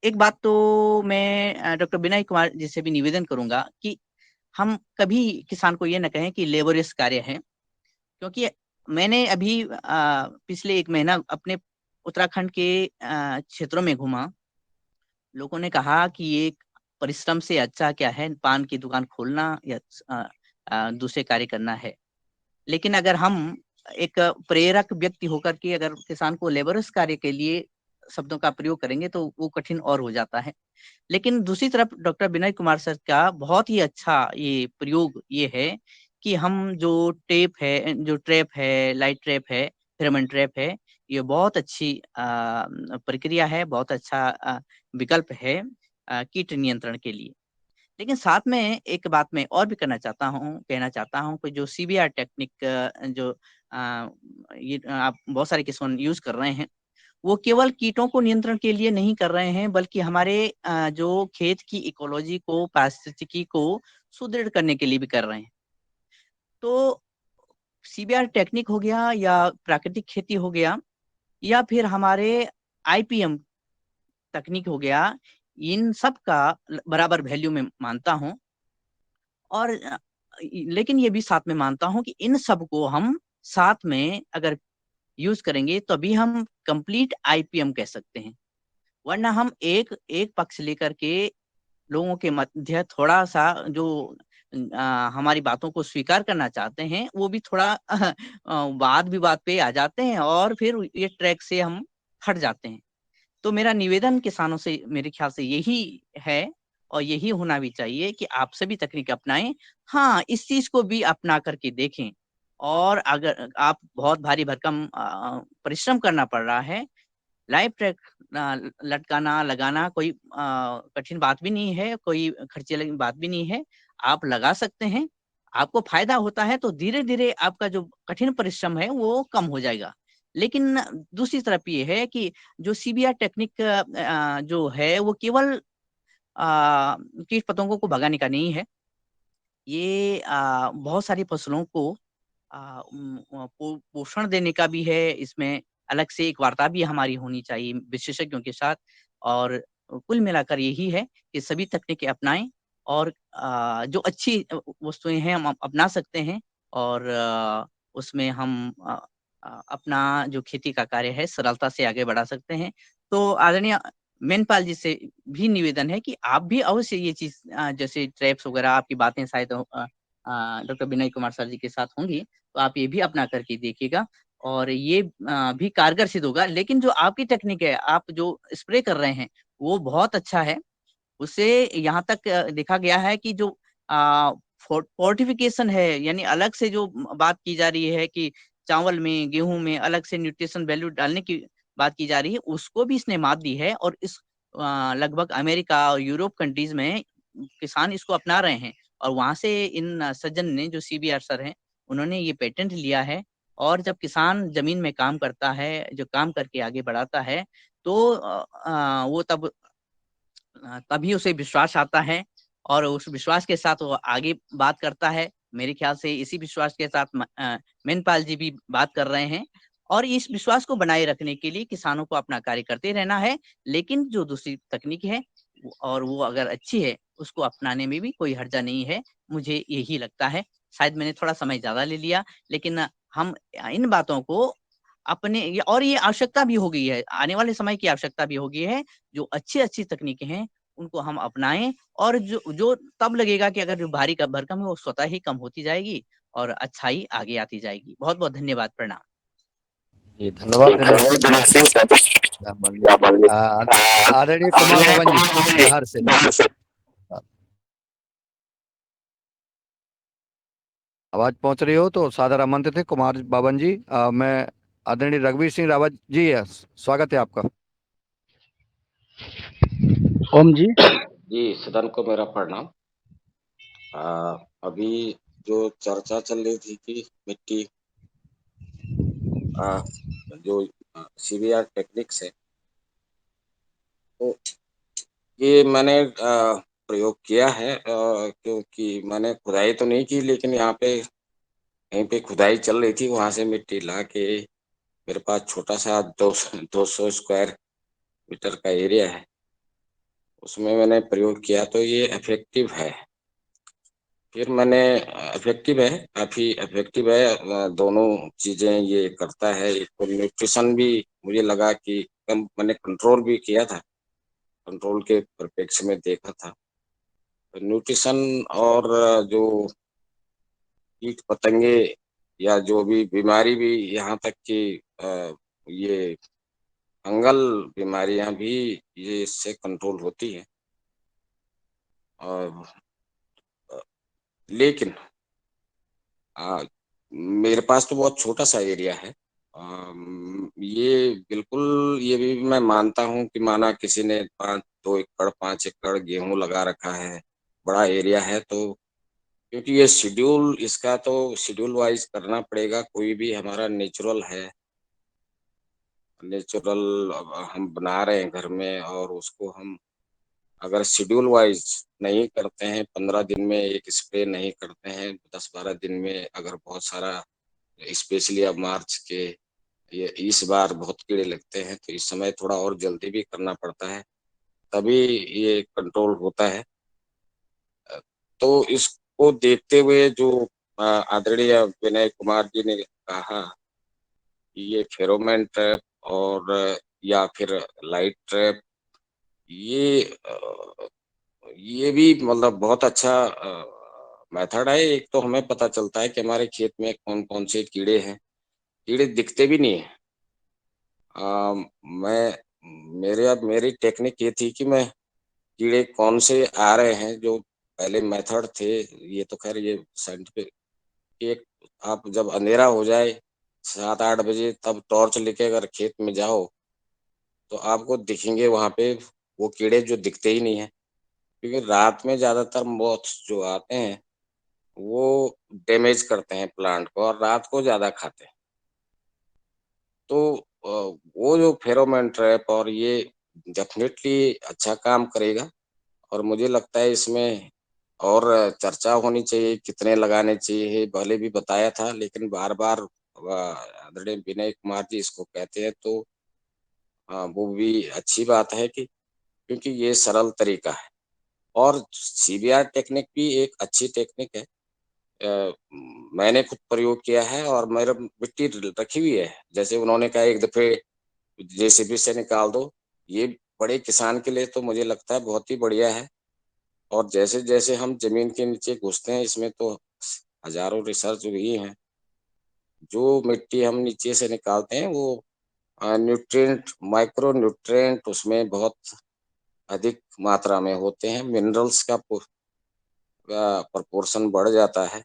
एक बात तो मैं डॉक्टर विनय कुमार जी से भी निवेदन करूंगा कि हम कभी किसान को ये न कहें कि लेबोरियस कार्य है, क्योंकि मैंने अभी पिछले 1 महीना अपने उत्तराखंड के क्षेत्रों में घूमा। लोगों ने कहा कि ये परिश्रम से अच्छा क्या है, पान की दुकान खोलना या दूसरे कार्य करना है। लेकिन अगर हम एक प्रेरक व्यक्ति होकर के अगर किसान को लेबरस कार्य के लिए शब्दों का प्रयोग करेंगे तो वो कठिन और हो जाता है। लेकिन दूसरी तरफ डॉक्टर विनय कुमार सर का बहुत ही अच्छा ये प्रयोग ये है कि हम जो ट्रैप है, लाइट ट्रैप है, फेरोमोन ट्रैप है, ये बहुत अच्छी प्रक्रिया है, बहुत अच्छा विकल्प है कीट नियंत्रण के लिए। लेकिन साथ में एक बात मैं और भी कहना चाहता हूँ कि जो सीबीआर टेक्निक जो ये आप बहुत सारे किसान यूज कर रहे हैं, वो केवल कीटों को नियंत्रण के लिए नहीं कर रहे हैं, बल्कि हमारे जो खेत की इकोलॉजी को, पारिस्थितिकी को सुदृढ़ करने के लिए भी कर रहे हैं। तो सीबीआर टेक्निक हो गया, या प्राकृतिक खेती हो गया, या फिर हमारे आईपीएम तकनीक हो गया, इन सब का बराबर वैल्यू में मानता हूं। और लेकिन ये भी साथ में मानता हूं कि इन सब को हम साथ में अगर यूज करेंगे तभी हम कंप्लीट आईपीएम कह सकते हैं। वरना हम एक एक पक्ष लेकर के लोगों के मध्य थोड़ा सा जो हमारी बातों को स्वीकार करना चाहते हैं, वो भी थोड़ा वाद विवाद पे आ जाते हैं, और फिर ये ट्रैक से हम हट जाते हैं। तो मेरा निवेदन किसानों से मेरे ख्याल से यही है, और यही होना भी चाहिए कि आप सभी तकनीक अपनाएं। हाँ, इस चीज को भी अपना करके देखें, और अगर आप बहुत भारी भरकम परिश्रम करना पड़ रहा है, लाइफ ट्रैक लटकाना लगाना कोई कठिन बात भी नहीं है, कोई खर्चीली बात भी नहीं है। आप लगा सकते हैं, आपको फायदा होता है तो धीरे धीरे आपका जो कठिन परिश्रम है वो कम हो जाएगा। लेकिन दूसरी तरफ ये है कि जो सीबीआर टेक्निक जो है वो केवल कीट पतंगों को भगाने का नहीं है, ये बहुत सारी फसलों को पोषण देने का भी है। इसमें अलग से एक वार्ता भी हमारी होनी चाहिए विशेषज्ञों के साथ। और कुल मिलाकर यही है कि सभी तकनीकें अपनाएं और जो अच्छी वस्तुएं हैं हम अपना सकते हैं और उसमें हम अपना जो खेती का कार्य है सरलता से आगे बढ़ा सकते हैं। तो आदरणीय मेनपाल जी से भी निवेदन है कि आप भी अवश्य ये चीज जैसे ट्रैप्स वगैरह आपकी बातें शायद डॉक्टर विनय कुमार सर जी के साथ होंगी, तो आप ये भी अपना करके देखिएगा और ये भी कारगर सिद्ध होगा। लेकिन जो आपकी टेक्निक है, आप जो स्प्रे कर रहे हैं वो बहुत अच्छा है। उससे यहाँ तक देखा गया है कि जो फोर्टिफिकेशन है, यानी अलग से जो बात की जा रही है कि चावल में गेहूं में अलग से न्यूट्रिशन वैल्यू डालने की बात की जा रही है, उसको भी इसने मात दी है। और इस लगभग अमेरिका और यूरोप कंट्रीज में किसान इसको अपना रहे हैं और वहां से इन सज्जन ने जो सीबीआर सर हैं उन्होंने ये पेटेंट लिया है। और जब किसान जमीन में काम करता है, जो काम करके आगे बढ़ाता है, तो वो तभी उसे विश्वास आता है और उस विश्वास के साथ वो आगे बात करता है। मेरे ख्याल से इसी विश्वास के साथ मेनपाल जी भी बात कर रहे हैं और इस विश्वास को बनाए रखने के लिए किसानों को अपना कार्य करते रहना है। लेकिन जो दूसरी तकनीक है और वो अगर अच्छी है उसको अपनाने में भी कोई हर्जा नहीं है, मुझे यही लगता है। शायद मैंने थोड़ा समय ज्यादा ले लिया, लेकिन हम इन बातों को और ये आवश्यकता भी हो गई है, आने वाले समय की आवश्यकता भी हो गई है। जो अच्छी अच्छी तकनीकें हैं उनको हम अपनाएं और जो जो तब लगेगा कि अगर जो भारी का भरकम है वो स्वतः ही कम होती जाएगी और अच्छाई आगे आती जाएगी। बहुत बहुत धन्यवाद, प्रणाम। जी धन्यवाद आदरणीय कुमार बाबन जी बिहार से। आवाज पहुंच रही हो तो सादर आमंत्रित है कुमार बाबन जी। मैं आदरणीय रघुवीर सिंह रावत जी है, स्वागत है आपका। ओम जी। जी सदन को मेरा प्रणाम। अभी जो चर्चा चल रही थी कि मिट्टी जो सीबीआर टेक्निक्स है, तो ये मैंने प्रयोग किया है क्योंकि मैंने खुदाई तो नहीं की, लेकिन यहाँ पे कहीं पे खुदाई चल रही थी, वहां से मिट्टी ला के मेरे पास छोटा सा 200 स्क्वायर मीटर का एरिया है, उसमें मैंने प्रयोग किया तो ये इफेक्टिव है। फिर मैंने इफेक्टिव है, काफी इफेक्टिव है, दोनों चीजें ये करता है। एक तो न्यूट्रिशन भी मुझे लगा कि मैंने कंट्रोल भी किया था, कंट्रोल के परिप्रेक्ष्य में देखा था। तो न्यूट्रिशन और जो कीट पतंगे या जो भी बीमारी भी, यहाँ तक कि ये फंगल बीमारियां भी ये इससे कंट्रोल होती है। और लेकिन मेरे पास तो बहुत छोटा सा एरिया है। ये बिल्कुल ये भी मैं मानता हूँ कि माना किसी ने 5 एकड़ गेहूं लगा रखा है, बड़ा एरिया है, तो क्योंकि ये शेड्यूल इसका तो शेड्यूल वाइज करना पड़ेगा। कोई भी हमारा नेचुरल है, नेचुरल हम बना रहे हैं घर में, और उसको हम अगर शेड्यूल वाइज नहीं करते हैं, 15 दिन में एक स्प्रे नहीं करते हैं, 10-12 दिन में अगर बहुत सारा, स्पेशली अब मार्च के ये इस बार बहुत कीड़े लगते हैं, तो इस समय थोड़ा और जल्दी भी करना पड़ता है, तभी ये कंट्रोल होता है। तो इसको देखते हुए जो आदरणीय विनय कुमार जी ने कहा कि ये फेरोमोन ट्रैप और या फिर लाइट ट्रैप, ये भी मतलब बहुत अच्छा मेथड है। एक तो हमें पता चलता है कि हमारे खेत में कौन कौन से कीड़े हैं, कीड़े दिखते भी नहीं है। मेरी टेक्निक ये थी कि मैं कीड़े कौन से आ रहे हैं, जो पहले मेथड थे, ये तो खैर ये साइंटिफिक एक आप जब अंधेरा हो जाए 7-8 बजे तब टॉर्च लेके अगर खेत में जाओ तो आपको दिखेंगे वहाँ पे वो कीड़े जो दिखते ही नहीं है, क्योंकि रात में ज्यादातर मोथ्स जो आते हैं वो डैमेज करते हैं प्लांट को और रात को ज्यादा खाते हैं। तो वो जो फेरोमोन ट्रैप और ये डेफिनेटली अच्छा काम करेगा और मुझे लगता है इसमें और चर्चा होनी चाहिए, कितने लगाने चाहिए। पहले भी बताया था लेकिन बार-बार आदरणीय विनय कुमार जी इसको कहते हैं तो वो भी अच्छी बात है कि क्योंकि ये सरल तरीका है और सीबीआर टेक्निक भी एक अच्छी टेक्निक है। मैंने खुद प्रयोग किया है और मेरा मिट्टी रखी हुई है। जैसे उन्होंने कहा एक दफ़े जेसीबी से निकाल दो, ये बड़े किसान के लिए तो मुझे लगता है बहुत ही बढ़िया है और जैसे-जैसे हम ज़मीन के नीचे घुसते हैं इसमें तो हज़ारों रिसर्च हुई हैं। जो मिट्टी हम नीचे से निकालते हैं वो न्यूट्रिएंट माइक्रो न्यूट्रिएंट उसमें बहुत अधिक मात्रा में होते हैं, मिनरल्स का प्रोपोर्शन बढ़ जाता है,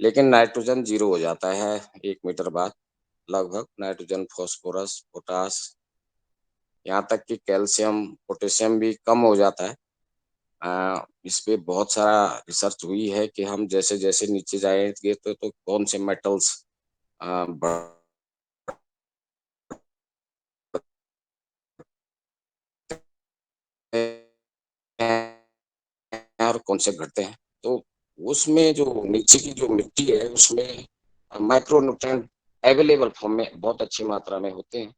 लेकिन नाइट्रोजन 0 हो जाता है 1 मीटर बाद लगभग नाइट्रोजन, फास्फोरस, पोटाश यहाँ तक कि कैल्शियम, पोटेशियम भी कम हो जाता है। इस पे बहुत सारा रिसर्च हुई है कि हम जैसे-जैसे नीचे जाएँगे तो कौन से मेटल्स बढ़ और कौन से घटते हैं। तो उसमें जो नीचे की जो मिट्टी है उसमें माइक्रो न्यूट्रिएंट अवेलेबल फॉर्म में बहुत अच्छी मात्रा में होते हैं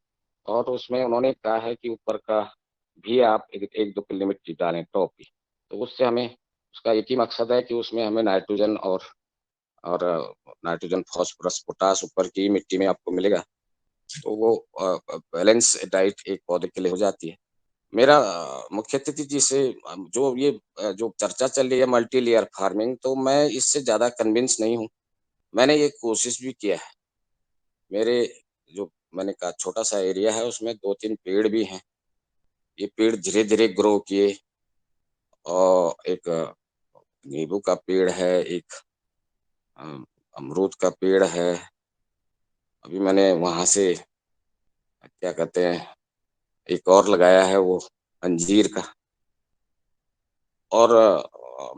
और उसमें उन्होंने कहा है कि ऊपर का भी आप 1-2 किलो मिट्टी डालें टॉप की। तो उससे हमें उसका एक ही मकसद है कि उसमें हमें नाइट्रोजन और नाइट्रोजन, फास्फोरस, पोटाश ऊपर की मिट्टी में आपको मिलेगा। तो वो बैलेंस डाइट एक पौधे के लिए हो जाती है। मेरा मुख्य अतिथि जी से जो ये जो चर्चा चल रही है मल्टी लेयर फार्मिंग तो मैं इससे ज़्यादा कन्विंस नहीं हूँ। मैंने ये कोशिश भी किया है। मेरे जो मैंने कहा छोटा-सा एरिया है उसमें 2-3 पेड़ भी हैं। ये पेड़ धीरे-धीरे ग्रो किए और एक नींबू का पेड़ है, एक अ, अमरूद का पेड़ है। अभी मैंने वहाँ से क्या कहते हैं, एक और लगाया है वो अंजीर का और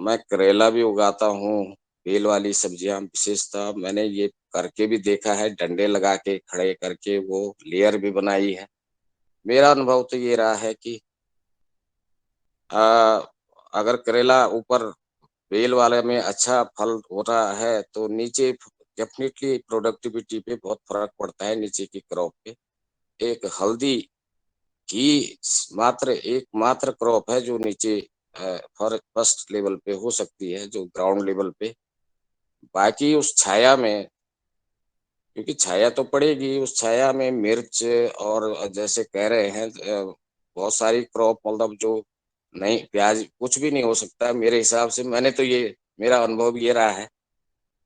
मैं करेला भी उगाता हूँ, बेल वाली सब्जियाँ विशेषतः मैंने ये करके भी देखा है, डंडे लगा के, खड़े करके वो लेयर भी बनाई है। मेरा अनुभव तो ये रहा है कि अ, अगर करेला ऊपर बेल वाले में अच्छा फल हो रहा है, तो नीचे डेफ़िनिटली प्रोडक्टिविटी पे बहुत फ़र्क पड़ता है नीचे की क्रॉप पे। एक हल्दी की मात्र एकमात्र क्रॉप है जो नीचे फर्स्ट लेवल पे हो सकती है, जो ग्राउंड लेवल पे। बाकी उस छाया में क्योंकि छाया तो पड़ेगी, उस छाया में मिर्च और जैसे कह रहे हैं बहुत सारी क्रॉप मतलब जो नहीं प्याज कुछ भी नहीं हो सकता मेरे हिसाब से मैंने तो ये मेरा अनुभव ये रहा है।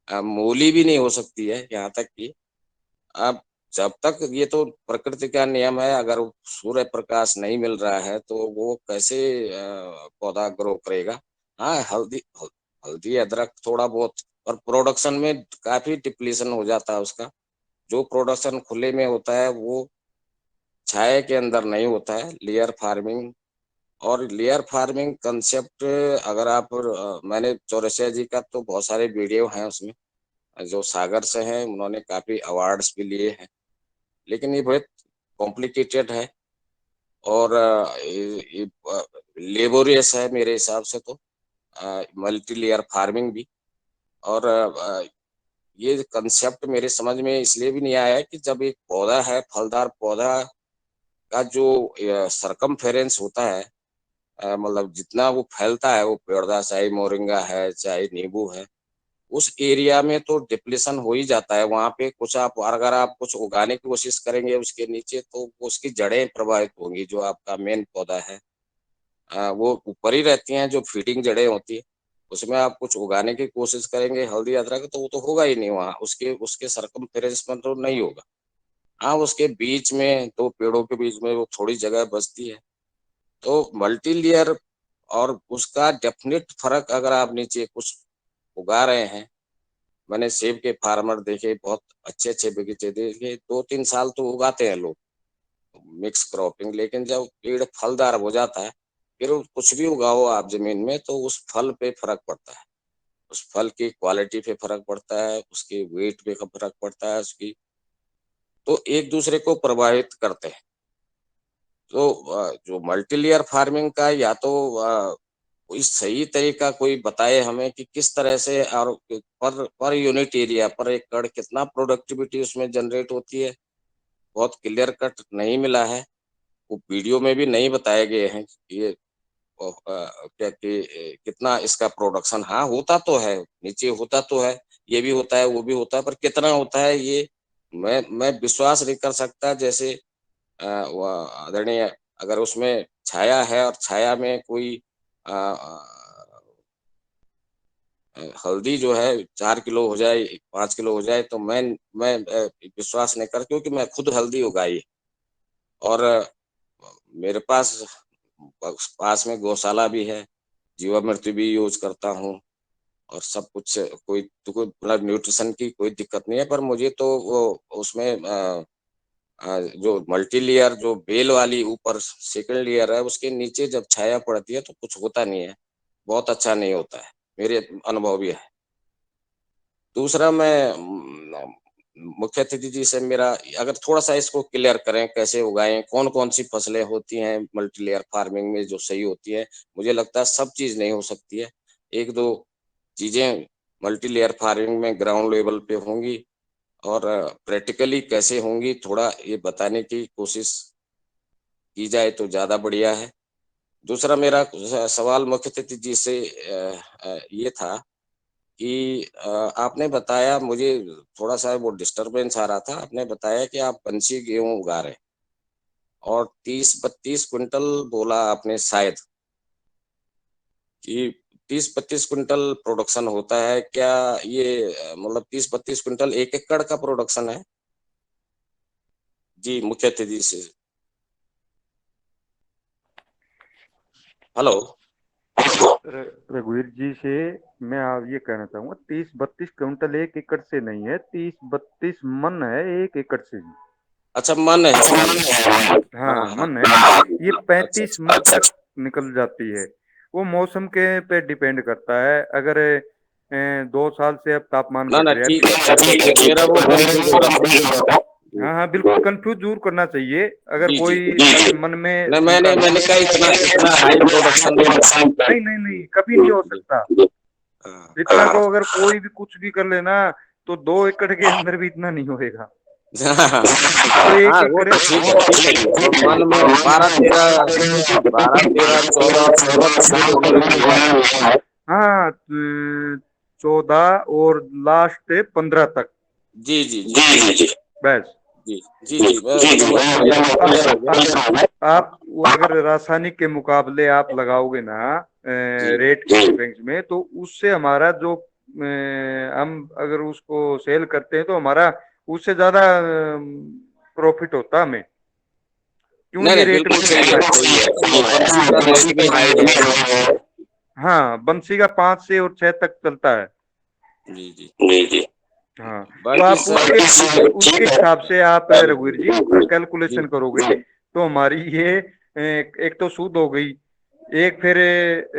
मूली भी नहीं हो सकती है यहाँ तक कि अब जब तक ये तो प्रकृति का नियम है अगर सूर्य प्रकाश नहीं मिल रहा है तो वो कैसे पौधा ग्रो करेगा। हाँ, हल्दी, अदरक थोड़ा बहुत और प्रोडक्शन में काफ़ी डिप्लीशन हो जाता है उसका। जो प्रोडक्शन खुले में होता है वो छाया के अंदर नहीं होता है, लेयर फार्मिंग और लेयर फार्मिंग कांसेप्ट अगर आप मैंने चौरसिया जी का तो बहुत सारे वीडियो हैं उसमें, जो सागर से हैं उन्होंने काफ़ी अवार्ड्स भी लिए हैं। लेकिन ये बहुत कॉम्प्लिकेटेड है और ये लेबोरियस है मेरे हिसाब से तो मल्टी लेयर फार्मिंग भी और ये कांसेप्ट मेरे समझ में इसलिए भी नहीं आया है कि जब एक पौधा है, फलदार पौधा का जो सरकमफेरेंस होता है मतलब जितना वो फैलता है वो पौधा चाहे मोरिंगा है, चाहे नींबू है, उस एरिया में तो डिप्लीशन हो ही जाता है। वहाँ पे कुछ आप अगर आप कुछ उगाने की कोशिश करेंगे उसके नीचे तो उसकी जड़ें प्रभावित होंगी जो आपका मेन पौधा है। वो ऊपर ही रहती हैं जो फीडिंग जड़ें होती हैं। उसमें आप कुछ उगाने की कोशिश करेंगे हल्दी, अदरक तो वो तो होगा ही नहीं वहाँ, उसके उसके सरकमफेरेंस में तो नहीं होगा। हाँ, उसके बीच में 2 पेड़ों के बीच में वो थोड़ी जगह बचती है। तो मल्टी लेयर और उसका डेफ़िनिट फ़र्क अगर आप नीचे कुछ उगा रहे हैं मैंने सेब के फार्मर देखे, बहुत अच्छे अच्छे बगीचे देखे, 2-3 साल तो उगाते हैं लोग मिक्स क्रॉपिंग, लेकिन जब पेड़ फलदार हो जाता है, फिर कुछ भी उगाओ आप जमीन में तो उस फल पे फर्क पड़ता है, उस फल की क्वालिटी पे फर्क पड़ता है, उसके वेट पे फर्क पड़ता है, उसकी तो एक दूसरे को प्रभावित करते हैं। तो जो मल्टी लेयर फार्मिंग का या तो कोई सही तरीका कोई बताए हमें कि किस तरह से और पर यूनिट एरिया पर एकड़ कितना प्रोडक्टिविटी उसमें जनरेट होती है, बहुत क्लियर कट नहीं मिला है। वो वीडियो में भी नहीं बताए गए हैं कि ये क्या कि कितना इसका प्रोडक्शन, हाँ होता तो है, नीचे होता तो है, ये भी होता है वो भी होता है, पर कितना होता है ये मैं विश्वास नहीं कर सकता। जैसे आदरणीय, अगर उसमें छाया है और छाया में कोई हल्दी जो है 4 किलो हो जाए, 5 किलो हो जाए, तो मैं विश्वास नहीं कर, क्योंकि मैं खुद हल्दी उगाई है और मेरे पास में गौशाला भी है, जीवामृत भी यूज करता हूँ और सब कुछ, कोई तो कोई मतलब न्यूट्रिशन की कोई दिक्कत नहीं है। पर मुझे तो वो उसमें जो मल्टी लेयर जो बेल वाली ऊपर सेकंड लेयर है, उसके नीचे जब छाया पड़ती है तो कुछ होता नहीं है, बहुत अच्छा नहीं होता है, मेरे अनुभव भी है। दूसरा, मैं मुख्य अतिथि जी से मेरा, अगर थोड़ा सा इसको क्लियर करें, कैसे उगाएं, कौन कौन सी फसलें होती हैं मल्टी लेयर फार्मिंग में जो सही होती है। मुझे लगता है सब चीज नहीं हो सकती है, एक दो चीजें मल्टी लेयर फार्मिंग में ग्राउंड लेवल पे होंगी और प्रैक्टिकली कैसे होंगी, थोड़ा ये बताने की कोशिश की जाए तो ज्यादा बढ़िया है। दूसरा मेरा सवाल मुख्य अतिथि जी से ये था कि आपने बताया, मुझे थोड़ा सा वो डिस्टरबेंस आ रहा था, आपने बताया कि आप बंसी गेहूं उगा रहे हैं और 30-32 क्विंटल बोला आपने शायद कि 30-32 क्विंटल प्रोडक्शन होता है क्या? ये मतलब 30-32 क्विंटल 1 एकड़ का प्रोडक्शन है? जी मुख्य अतिथि से। हेलो रघुवीर जी से मैं आप ये कहना चाहूंगा, 30-32 क्विंटल 1 एकड़ से नहीं है, 30-32 मन है 1 एकड़ से जी। अच्छा, मन है, हाँ हाँ मन है। हाँ, ये अच्छा 35 मन अच्छा, तक निकल जाती है। वो मौसम के पे डिपेंड करता है। अगर 2 साल से अब तापमान ना घट ना रहा ठीक है, ठीक है, है। मेरा वो कंफ्यूज हो रहा था। जी हाँ हाँ बिल्कुल, कंफ्यूज दूर करना चाहिए। अगर जी जी, कोई अगर मन में न शंका मैंने कहा इतना इतना हाई प्रोडक्शन नहीं होता। नहीं नहीं नहीं, कभी नहीं हो जी, सकता। हाँ इतना को अगर कोई भी कुछ भी कर लेना तो 2 एकड़ के अंदर भी इतना नहीं होएगा। हाँ तो एक हाँ, वो एकड़ तो ठीक है जी, तो मन में 12-13 14 और 16 तक भी तो उन्होंने लिया है। हाँ 14 और लास्ट 15 तक। जी जी जी जी बस। जी जी जी, क्लियर हो गया। आप वो अगर रासायनिक के मुकाबले आप लगाओगे ना जी रेट के रेंज में, तो उससे हमारा जो हम अगर उसको सेल करते हैं तो हमारा उससे ज्यादा प्रॉफिट होता है हमें। क्यों नहीं ये नहीं, रेट में बिल्कुल सही है, सही है, वो बंसी का रेट भी हाई है। हाँ बंसी का 5 से और 6 तक चलता है। जी जी, हाँ तो बाकी आप सर ठीक उसके है। उसके हिसाब से आप रघुवीर जी कैलकुलेशन जी करोगे तो हमारी ये एक तो सूद हो गई, एक फिर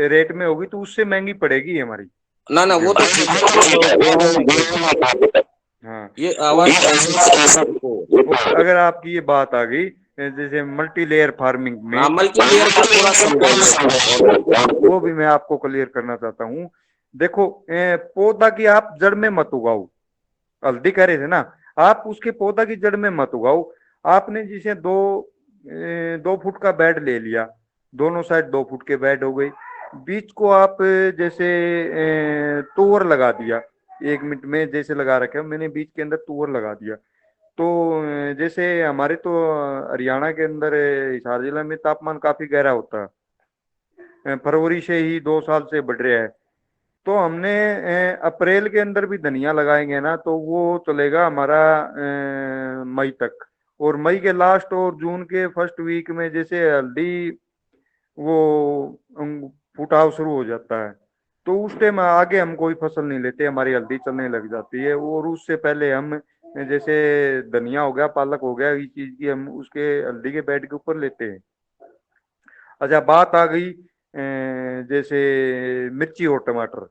रेट में होगी तो उससे महंगी पड़ेगी हमारी ना ना, वो तो गेहूं। ठीक है, वो गेहूं हाँ ये तो आवाज ऐसी वो अगर आपकी ये बात आ गई जैसे मल्टी लेयर फार्मिंग में, हाँ, मल्टी लेयर का थोड़ा समझाइए। वो भी मैं आपको क्लियर करना चाहता हूँ। देखो पौधा की आप जड़ में मत उगाओ। हल्दी कह रहे थे ना, आप उसके पौधा की जड़ में मत उगाओ। आपने जिसे 2 फुट का बेड ले लिया, दोनों साइड 2 फुट के बेड हो गए, बीच को आप जैसे तुअर लगा दिया। 1 मिनट में जैसे लगा रखे हैं, मैंने बीच के अंदर तुअर लगा दिया। तो जैसे हमारे तो हरियाणा के अंदर हिसार जिला में तापमान काफी गहरा होता है, फरवरी से ही 2 साल से बढ़ रहा है। तो हमने अप्रैल के अंदर भी धनिया लगाएंगे ना तो वो चलेगा हमारा मई तक। और मई के लास्ट और जून के फर्स्ट वीक में जैसे हल्दी वो फुटाव शुरू हो जाता है। तो उस टाइम आगे हम कोई फसल नहीं लेते, हमारी हल्दी चलने लग जाती है। और उससे पहले हम जैसे धनिया हो गया, पालक हो गया, इस चीज की हम उसके हल्दी के बेड के ऊपर लेते हैं। अच्छा, बात आ गई जैसे मिर्ची और टमाटर।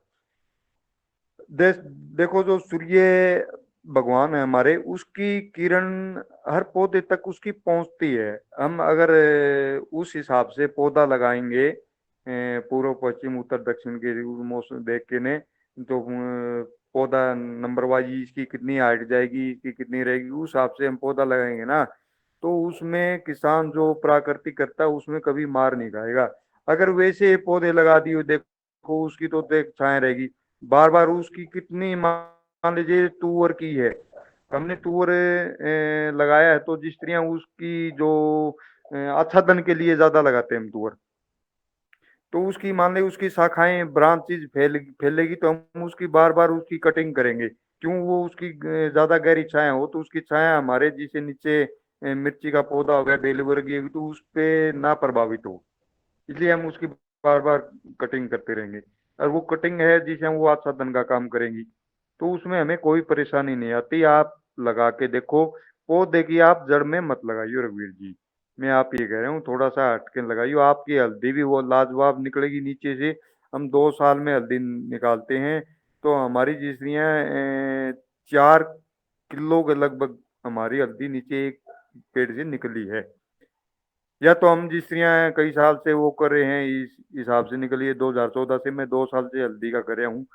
देखो, जो सूर्य भगवान है हमारे, उसकी किरण हर पौधे तक उसकी पहुंचती है। हम अगर उस हिसाब से पौधा लगाएंगे, पूर्व पश्चिम उत्तर दक्षिण के उस मौसम देख के ने, तो पौधा नंबर वाइज इसकी कितनी हाइट जाएगी, इसकी कितनी रहेगी, उस हिसाब से हम पौधा लगाएंगे ना, तो उसमें किसान जो प्राकृतिक करता है उसमें कभी मार नहीं खाएगा। अगर वैसे पौधे लगा दिए, देखो उसकी तो देख छाया रहेगी बार बार। उसकी कितनी, मान लीजिए तुअर की है, हमने तुअर लगाया है, तो जिस तरह उसकी जो आच्छादन के लिए ज्यादा लगाते हैं हम तुअर, तो उसकी मान ली उसकी शाखाएं ब्रांचेज फैलेगी, तो हम उसकी बार बार उसकी कटिंग करेंगे। क्यों? वो उसकी ज्यादा गहरी छाया हो, तो उसकी छाया हमारे जिसे नीचे मिर्ची का पौधा हो गया, बेल वर्गीय, तो उस पे ना प्रभावित हो, इसलिए हम उसकी बार बार कटिंग करते रहेंगे। और वो कटिंग है जिसे हम वो आच्छादन का काम करेंगी, तो उसमें हमें कोई परेशानी नहीं आती। आप लगा के देखो, पौधे की आप जड़ में मत लगाइयो रघुवीर जी, मैं आप ये कह रहा हूँ, थोड़ा सा हटके लगाइयो। आपकी हल्दी भी वो लाजवाब निकलेगी नीचे से। हम 2 साल में हल्दी निकालते हैं, तो हमारी जिसरियाँ 4 किलो के लगभग हमारी हल्दी नीचे एक पेड़ से निकली है। या तो हम जिस तरह कई साल से वो कर रहे हैं, इस हिसाब से निकली है। 2014 से मैं 2 साल से हल्दी का कर रहा हूँ।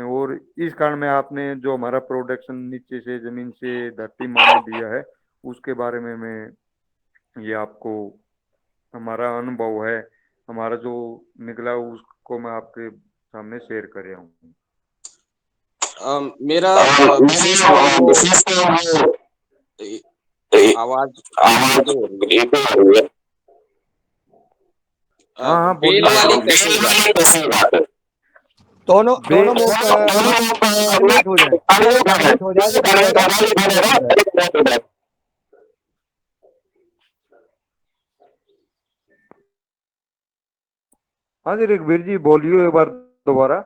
और इस कारण में आपने जो हमारा प्रोडक्शन नीचे से जमीन से धरती माने दिया है, उसके बारे में मैं ये आपको हमारा अनुभव है, हमारा जो निकला उसको मैं आपके सामने शेयर कर रहा हूँ। मेरा विशेष तौर आवाज हो रही है। हाँ हाँ, बेल वाली कैसे बात है? दोनों दोनों कोऑर्डिनेट हो जाए, कोऑर्डिनेट हो जाए तो बढ़िया। हाँ जी रघुवीर जी, बोलियो एक बार दोबारा।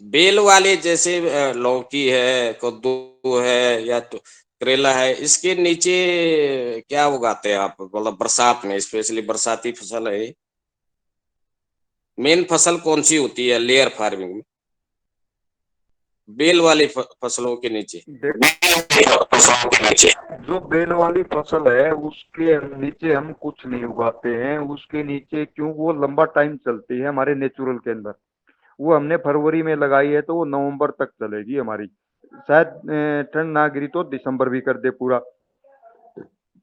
बेल वाले जैसे लौकी है, कद्दू है, या तो करेला है, इसके नीचे क्या उगाते हैं आप? मतलब बरसात में, स्पेशली बरसाती फसल है, मेन फसल कौन सी होती है लेयर फार्मिंग में बेल वाली फसलों के नीचे? जो बेल वाली फसल है उसके नीचे हम कुछ नहीं उगाते हैं। उसके नीचे क्यों? वो लंबा टाइम चलती है हमारे नेचुरल के अंदर। वो हमने फरवरी में लगाई है, तो वो नवंबर तक चलेगी हमारी। शायद ठंड ना गिरी तो दिसंबर भी कर दे पूरा।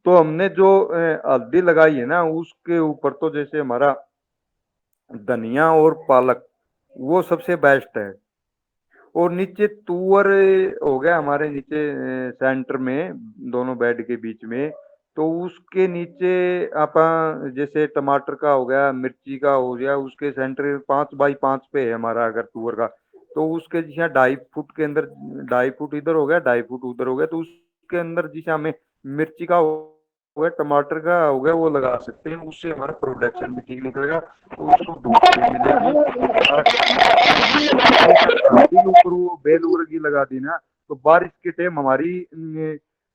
तो हमने जो हल्दी लगाई है ना, उसके ऊपर तो जैसे हमारा धनिया और पालक वो सबसे बेस्ट है। और नीचे तुअर हो गया हमारे नीचे सेंटर में, दोनों बेड के बीच में। तो उसके नीचे आपा जैसे टमाटर का हो गया, मिर्ची का हो गया, उसके सेंटर 5x5 पे है हमारा अगर तुअर का, तो उसके जैसे 2.5 फुट के अंदर, 2.5 फुट इधर हो गया, 2.5 फुट उधर हो गया, तो उसके अंदर जैसे हमें मिर्ची का हो गया, टमाटर का हो गया, वो लगा सकते हैं। उससे हमारा प्रोडक्शन भी ठीक निकलेगा, तो उसको धूप भी मिलेगी। ऊपर वो बेल उर्गी लगा दी ना, तो बारिश के टाइम हमारी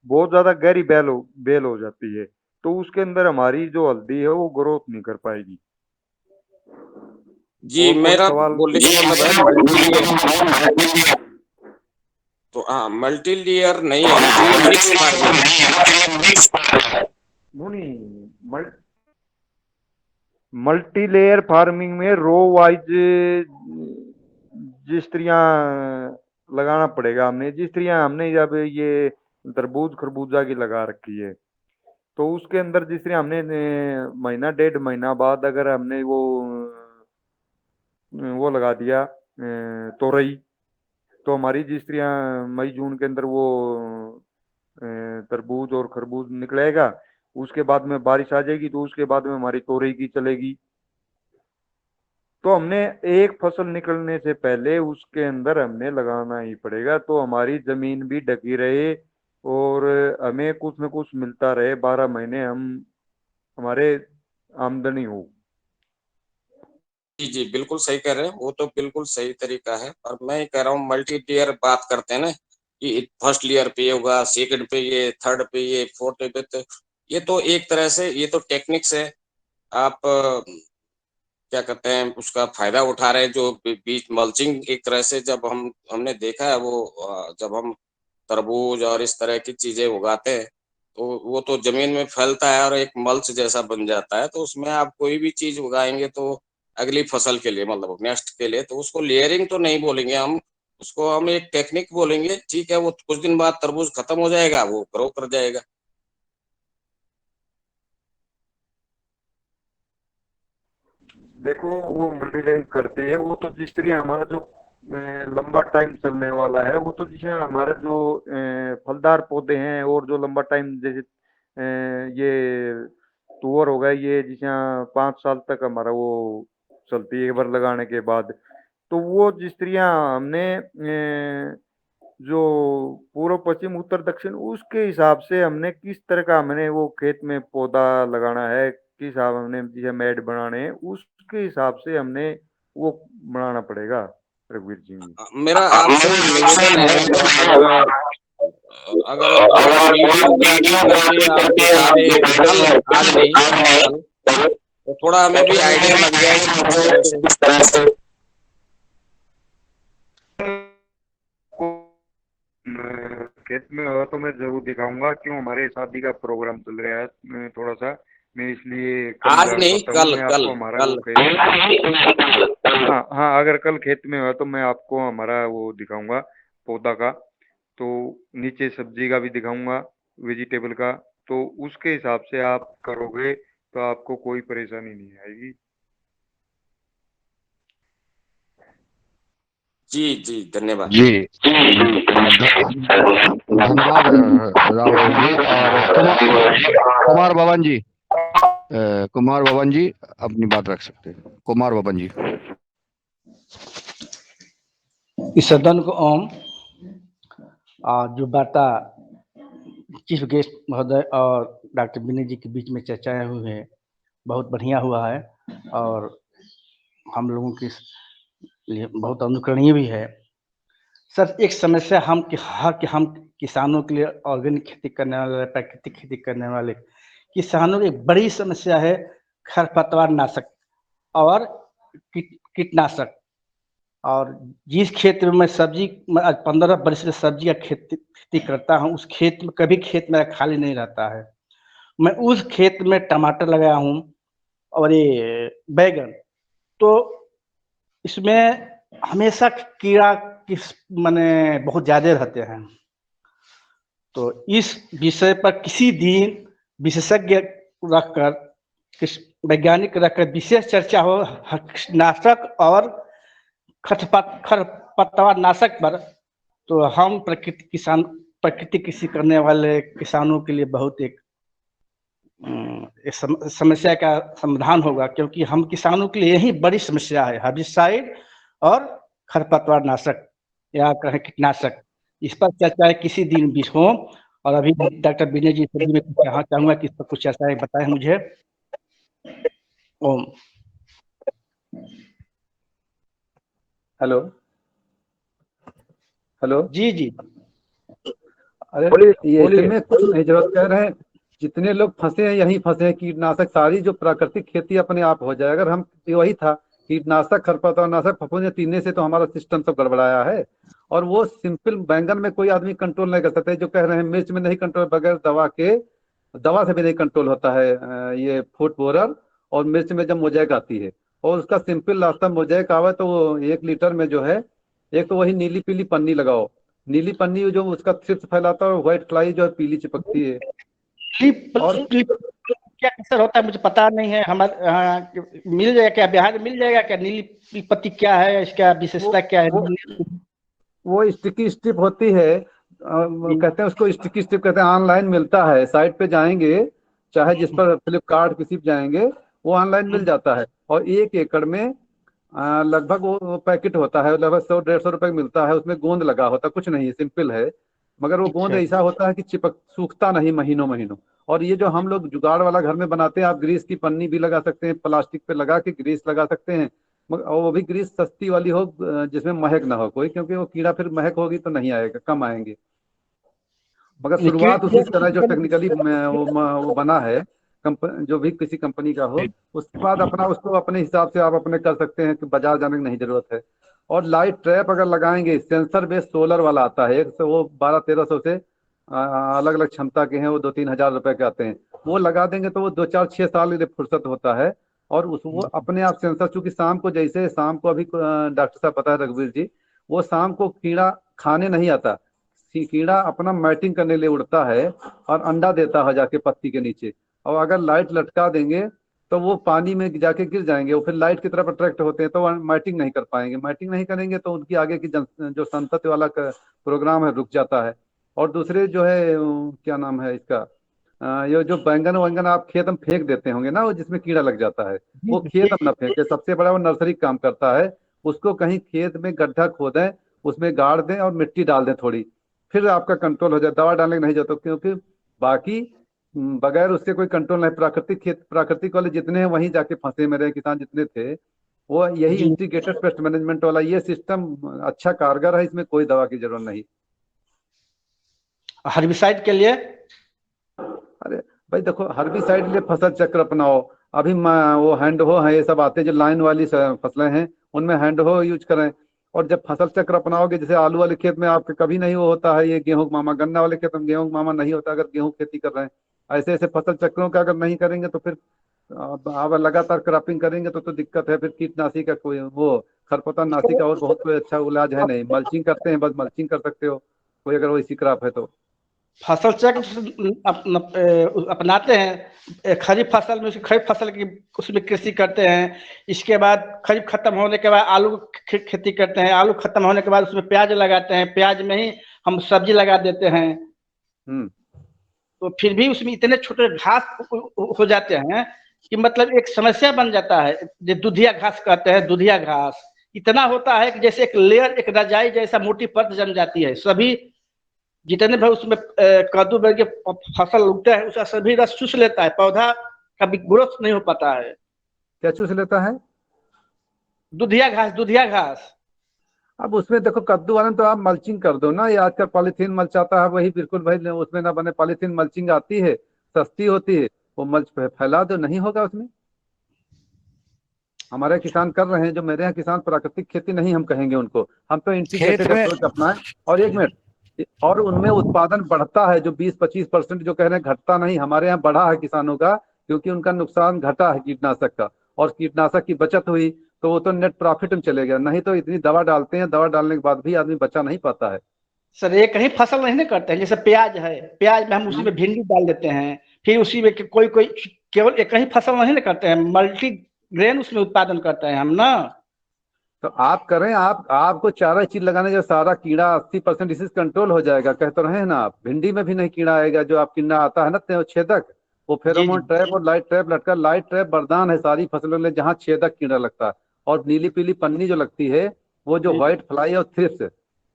बहुत ज्यादा गहरी बेल हो जाती है, तो उसके अंदर हमारी जो हल्दी है वो ग्रोथ नहीं कर पाएगी। जी, और कोई मेरा सवाल? बोलने का मतलब है तो हाँ, मल्टी लेयर नहीं होनी चाहिए, mix farming. Multi layer farming में रो वाइज जिस तरह लगाना पड़ेगा हमें। जिस तरह हमने जब ये तरबूज खरबूजा की लगा रखी है, तो उसके अंदर जिस तरह हमने महीना 1.5 महीना बाद अगर हमने वो लगा दिया तोरई, तो हमारी जिस तरह मई जून के अंदर वो तरबूज और खरबूज निकलेगा, उसके बाद में बारिश आ जाएगी, तो उसके बाद में हमारी तोरई की चलेगी। तो हमने एक फसल निकलने से पहले उसके अंदर हमने लगाना ही पड़ेगा, तो हमारी जमीन भी ढकी रहे और हमें कुछ न कुछ मिलता रहे, 12 महीने हम हमारे आमदनी हो। जी जी बिल्कुल सही कह रहे हैं, वो तो बिल्कुल सही तरीका है। और मैं कह रहा हूँ मल्टी टियर बात करते हैं ना कि फर्स्ट ईयर पे ये होगा, सेकंड पे ये, थर्ड पे ये, फोर्थ पे, तो ये तो एक तरह से ये तो टेक्निक्स है। आप क्या कहते हैं उसका फायदा उठा रहे हैं, जो बीच मल्चिंग एक तरह से जब हमने देखा है वो जब हम तरबूज और इस तरह की चीजें उगाते हैं तो वो तो जमीन में फैलता है और एक मल्च जैसा बन जाता है। तो उसमें आप कोई भी चीज उगाएंगे तो अगली फसल के लिए मतलब नेक्स्ट के लिए, तो उसको लेयरिंग तो नहीं बोलेंगे हम, उसको हम एक टेक्निक बोलेंगे। ठीक है, वो कुछ दिन बाद तरबूज खत्म हो जाएगा, वो ग्रो कर जाएगा। देखो वो मल्टीलाइन करते हैं, वो तो जिस तरह हमारा जो लंबा टाइम चलने वाला है, वो तो जैसे हमारे जो फलदार पौधे हैं और जो लंबा टाइम जैसे ये तुअर हो गया, ये जैसे 5 साल तक हमारा वो चलती है एक बार लगाने के बाद। तो वो जिस तरह हमने जो पूर्व पश्चिम उत्तर दक्षिण उसके हिसाब से हमने किस तरह का हमने वो खेत में पौधा लगाना है, किस हिसाब हमने जैसे मेड बनाने हैं, उसके हिसाब से हमने वो बनाना पड़ेगा रघुवीर जी। मेरा आपसे निवेदन है, अगर अगर आप वीडियो वीडियो करके आप दिखा दे कल, आज नहीं कल, तो थोड़ा हमें भी आइडिया लग जाएगा कि किस तरह से खेत में होगा तो मैं जरूर दिखाऊंगा। क्यों, हमारे शादी का प्रोग्राम चल रहा है थोड़ा सा, मैं इसलिए कल आज जा नहीं पाता हूँ। कल मैं कल आपको हमारा कल वो खेत, हाँ हाँ, अगर कल खेत में हुआ तो मैं आपको हमारा वो दिखाऊंगा पौधा का, तो नीचे सब्जी का भी दिखाऊंगा, वेजिटेबल का। तो उसके हिसाब से आप करोगे तो आपको कोई परेशानी नहीं आएगी। जी जी धन्यवाद। जी धन्यवाद राहुल जी। और कुमार भवन जी, कुमार भवन जी अपनी बात रख सकते हैं। कुमार भवन जी। इस सदन को ओम। जो वार्ता चीफ गेस्ट महोदय और डॉक्टर विनय जी के बीच में चर्चाएं हुई हैं, बहुत बढ़िया हुआ है और हम लोगों के लिए बहुत अनुकरणीय भी है। सर, एक समस्या हम किसानों के लिए, ऑर्गेनिक खेती करने वाले, प्राकृतिक खेती करने वाले किसानों की एक बड़ी समस्या है खरपतवार नाशक और कीटनाशक। और जिस क्षेत्र में सब्जी 15 वर्ष से सब्जी का खेती करता हूँ, उस खेत में कभी खेत मेरा खाली नहीं रहता है। मैं उस खेत में टमाटर लगाया हूँ और ये बैगन, तो इसमें हमेशा कीड़ा माने बहुत ज्यादा रहते हैं। तो इस विषय पर किसी दिन विशेषज्ञ रखकर, वैज्ञानिक रखकर विशेष चर्चा हो नाशक और खरपतवार नाशक पर, तो हम प्राकृतिक कृषि करने वाले किसानों के लिए बहुत एक समस्या का समाधान होगा, क्योंकि हम किसानों के लिए यही बड़ी समस्या है, हर्बिसाइड और खरपतवार नाशक या कहें कीटनाशक। इस पर चर्चा किसी दिन भी हो। और अभी डॉक्टर विनय जी से भी मैं कुछ कहना चाहूंगा कि इस पर कुछ चर्चाएं बताएं मुझे। ओम। हेलो हेलो जी जी अरे ये इसमें कुछ नहीं जरूरत कह रहे हैं, जितने लोग फंसे हैं यहीं फंसे हैं। कीटनाशक सारी जो प्राकृतिक खेती अपने आप हो जाए, अगर हम वही था कीटनाशक खरपतवार नाशक फफूंदी तीनने से तो हमारा सिस्टम सब गड़बड़ाया है। और वो सिंपल बैंगन में कोई आदमी कंट्रोल नहीं कर सकते, जो कह रहे हैं मिर्च में नहीं कंट्रोल, बगैर दवा से भी नहीं कंट्रोल होता है ये फूट बोरर। और मिर्च में जब मोजैक आती है और उसका सिंपल रास्ता मोजैक आवे तो 1 लीटर में जो है, एक तो वही नीली पीली पन्नी लगाओ, नीली पन्नी जो उसका थ्रिप्स फैलाता है, और व्हाइट फ्लाई जो है पीली चिपकती है। और क्या असर होता है मुझे पता नहीं है। हमारे मिल जाएगा क्या, बिहार में मिल जाएगा क्या? नीली पत्ती क्या है, इसका विशेषता क्या है? वो स्टिकी स्ट्रिप होती है, कहते हैं उसको स्टिकी स्ट्रिप कहते हैं। ऑनलाइन मिलता है, साइट पे जाएंगे, चाहे जिस पर फ्लिपकार्ट किसी पे जाएंगे, वो ऑनलाइन मिल जाता है। और 1 एकड़ में लगभग वो पैकेट होता है, लगभग 100-150 रुपए मिलता है। उसमें गोंद लगा होता है, कुछ नहीं, सिंपल है। मगर वो गोंद ऐसा होता है कि सूखता नहीं महीनों महीनों। और ये जो हम लोग जुगाड़ वाला घर में बनाते हैं, आप ग्रीस की पन्नी भी लगा सकते हैं, प्लास्टिक पे लगा के ग्रीस लगा सकते हैं, मगर वो भी ग्रीस सस्ती वाली हो, जिसमें महक ना हो कोई, क्योंकि वो कीड़ा फिर महक होगी तो नहीं आएगा, कम आएंगे। मगर शुरुआत उसी से करना है जो टेक्निकली वो बना है, जो भी किसी कंपनी का हो। उसके बाद अपना उसको अपने हिसाब से आप अपने कर सकते हैं कि बाजार जाने की नहीं जरूरत है। और लाइट ट्रैप अगर लगाएंगे, सेंसर बेस्ड सोलर वाला आता है, एक से वो 1200-1300 से अलग अलग क्षमता के हैं, वो 2-3 हजार रुपए के आते हैं। वो लगा देंगे तो वो 2-4-6 साल के लिए फुर्सत होता है। और उस वो अपने आप सेंसर, चूंकि शाम को, जैसे शाम को अभी डॉक्टर साहब पता है रघुवीर जी, वो शाम को कीड़ा खाने नहीं आता, कीड़ा अपना मैटिंग करने के लिए उड़ता है और अंडा देता है जाके पत्ती के नीचे। और अगर लाइट लटका देंगे तो वो पानी में जाके गिर जाएंगे, वो फिर लाइट की तरफ अट्रैक्ट होते हैं, तो वो मैटिंग नहीं कर पाएंगे। मैटिंग नहीं करेंगे तो उनकी आगे की जो संतति वाला प्रोग्राम है रुक जाता है। और दूसरे जो है क्या नाम है इसका, ये जो बैंगन वैंगन आप खेत में फेंक देते होंगे ना, वो जिसमें कीड़ा लग जाता है, वो खेत में न फेंके। सबसे बड़ा वो नर्सरी काम करता है, उसको कहीं खेत में गड्ढा खोदें, उसमें गाड़ दें और मिट्टी डाल दें थोड़ी, फिर आपका कंट्रोल हो जाए। दवा डालने नहीं जाता, क्योंकि बाकी बगैर उसके कोई कंट्रोल नहीं। प्राकृतिक वाले जितने हैं वहीं जाके फंसे मेरे किसान जितने थे, वो यही इंटीग्रेटेड पेस्ट मैनेजमेंट वाला ये सिस्टम अच्छा कारगर है, इसमें कोई दवा की जरूरत नहीं। हर्बिसाइड के लिए? अरे भाई देखो, हर्बिसाइड के लिए फसल चक्र अपनाओ। अभी वो हैंड हो है, ये सब आते हैं जो लाइन वाली फसलें हैं, उनमें हैंड हो यूज करें। और जब फसल चक्र अपनाओगे, जैसे आलू वाले खेत में आपके कभी नहीं वो होता है ये गेहूं मामा, गन्ना वाले खेत में गेहूं मामा नहीं होता अगर गेहूं खेती कर रहे हैं। ऐसे ऐसे फसल चक्रों का अगर नहीं करेंगे तो फिर आप लगातार क्रॉपिंग करेंगे तो दिक्कत है। फिर कीटनाशी का कोई वो खरपतवार नाशी का और बहुत कोई अच्छा इलाज है नहीं। मल्चिंग करते हैं, बस मल्चिंग कर सकते हो कोई अगर वैसी क्रॉप है तो। फसल चक्र अपनाते हैं, खरीफ फसल में खरीफ फसल की उसमें कृषि करते हैं, इसके बाद खरीफ खत्म होने के बाद आलू खेती करते हैं, आलू खत्म होने के बाद उसमें प्याज लगाते हैं, प्याज में ही हम सब्जी लगा देते हैं। तो फिर भी उसमें इतने छोटे घास हो जाते हैं कि मतलब एक समस्या बन जाता है, जो दुधिया घास कहते हैं, दुधिया घास इतना होता है कि जैसे एक लेयर, एक रजाई जैसा मोटी परत जम जाती है। सभी जितने भी उसमें कद्दू के फसल उगता है उसका सभी रस चूस लेता है, पौधा का ग्रोथ नहीं हो पाता है। क्या चूस लेता है? दुधिया घास, दुधिया घास। अब उसमें देखो, कद्दू वाले में तो आप मल्चिंग कर दो ना, ये आजकल पॉलीथीन मल्च आता है, वही बिल्कुल भाई उसमें ना बने, पॉलीथीन मल्चिंग आती है, सस्ती होती है, वो मल्च फैला दो, नहीं होगा उसमें। हमारे किसान कर रहे हैं, जो मेरे यहाँ किसान प्राकृतिक खेती नहीं हम कहेंगे उनको, हम तो इंटीग्रेटेड अप्रोच अपनाएं। और एक मिनट, और उनमें उत्पादन बढ़ता है, जो 20-25% जो कह रहे हैं घटता नहीं, हमारे यहाँ बढ़ा है किसानों का, क्योंकि उनका नुकसान घटा है कीटनाशक का, और कीटनाशक की बचत हुई तो वो तो नेट प्रॉफिट में चले गया। नहीं तो इतनी दवा डालते हैं, दवा डालने के बाद भी आदमी बचा नहीं पाता है। सर एक ही फसल नहीं ना करते हैं, जैसे प्याज है, प्याज में हम उसी में भिंडी डाल देते हैं, फिर उसी में कोई कोई केवल एक ही फसल नहीं ना करते हैं, मल्टी ग्रेन उसमें उत्पादन करते हैं हम ना। तो आप करें, आपको चारा चीज लगाने का सारा कीड़ा 80% डिसीज कंट्रोल हो जाएगा, कह तो रहे हैं ना आप। भिंडी में भी नहीं कीड़ा आएगा, जो आप कीड़ा आता है ना छेदक, वो फेरोमोन ट्रैप और लाइट ट्रैप लटका। लाइट ट्रैप वरदान है सारी फसलों में, जहाँ छेदक कीड़ा लगता है। और नीली पीली पन्नी जो लगती है, वो जो व्हाइट फ्लाई और थ्रिप्स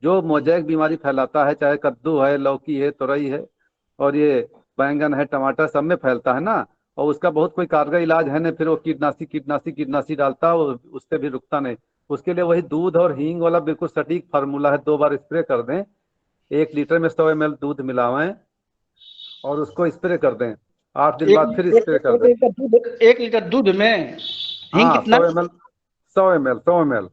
जो मोजैक बीमारी फैलाता है, चाहे कद्दू है, लौकी है, तुरई है, और ये बैंगन है, टमाटर, सब में फैलता है ना। और उसका बहुत कोई कारगर इलाज है नहीं, फिर वो कीटनाशी डालता है, वो उससे भी रुकता नहीं। उसके लिए वही दूध और हींग वाला बिल्कुल सटीक फार्मूला है, 2 बार स्प्रे कर दें, 1 लीटर में 100 ml दूध मिलावें और उसको स्प्रे कर दें, 8 दिन बाद फिर स्प्रे कर दें। 1 लीटर दूध में हींग कितना? 100 ml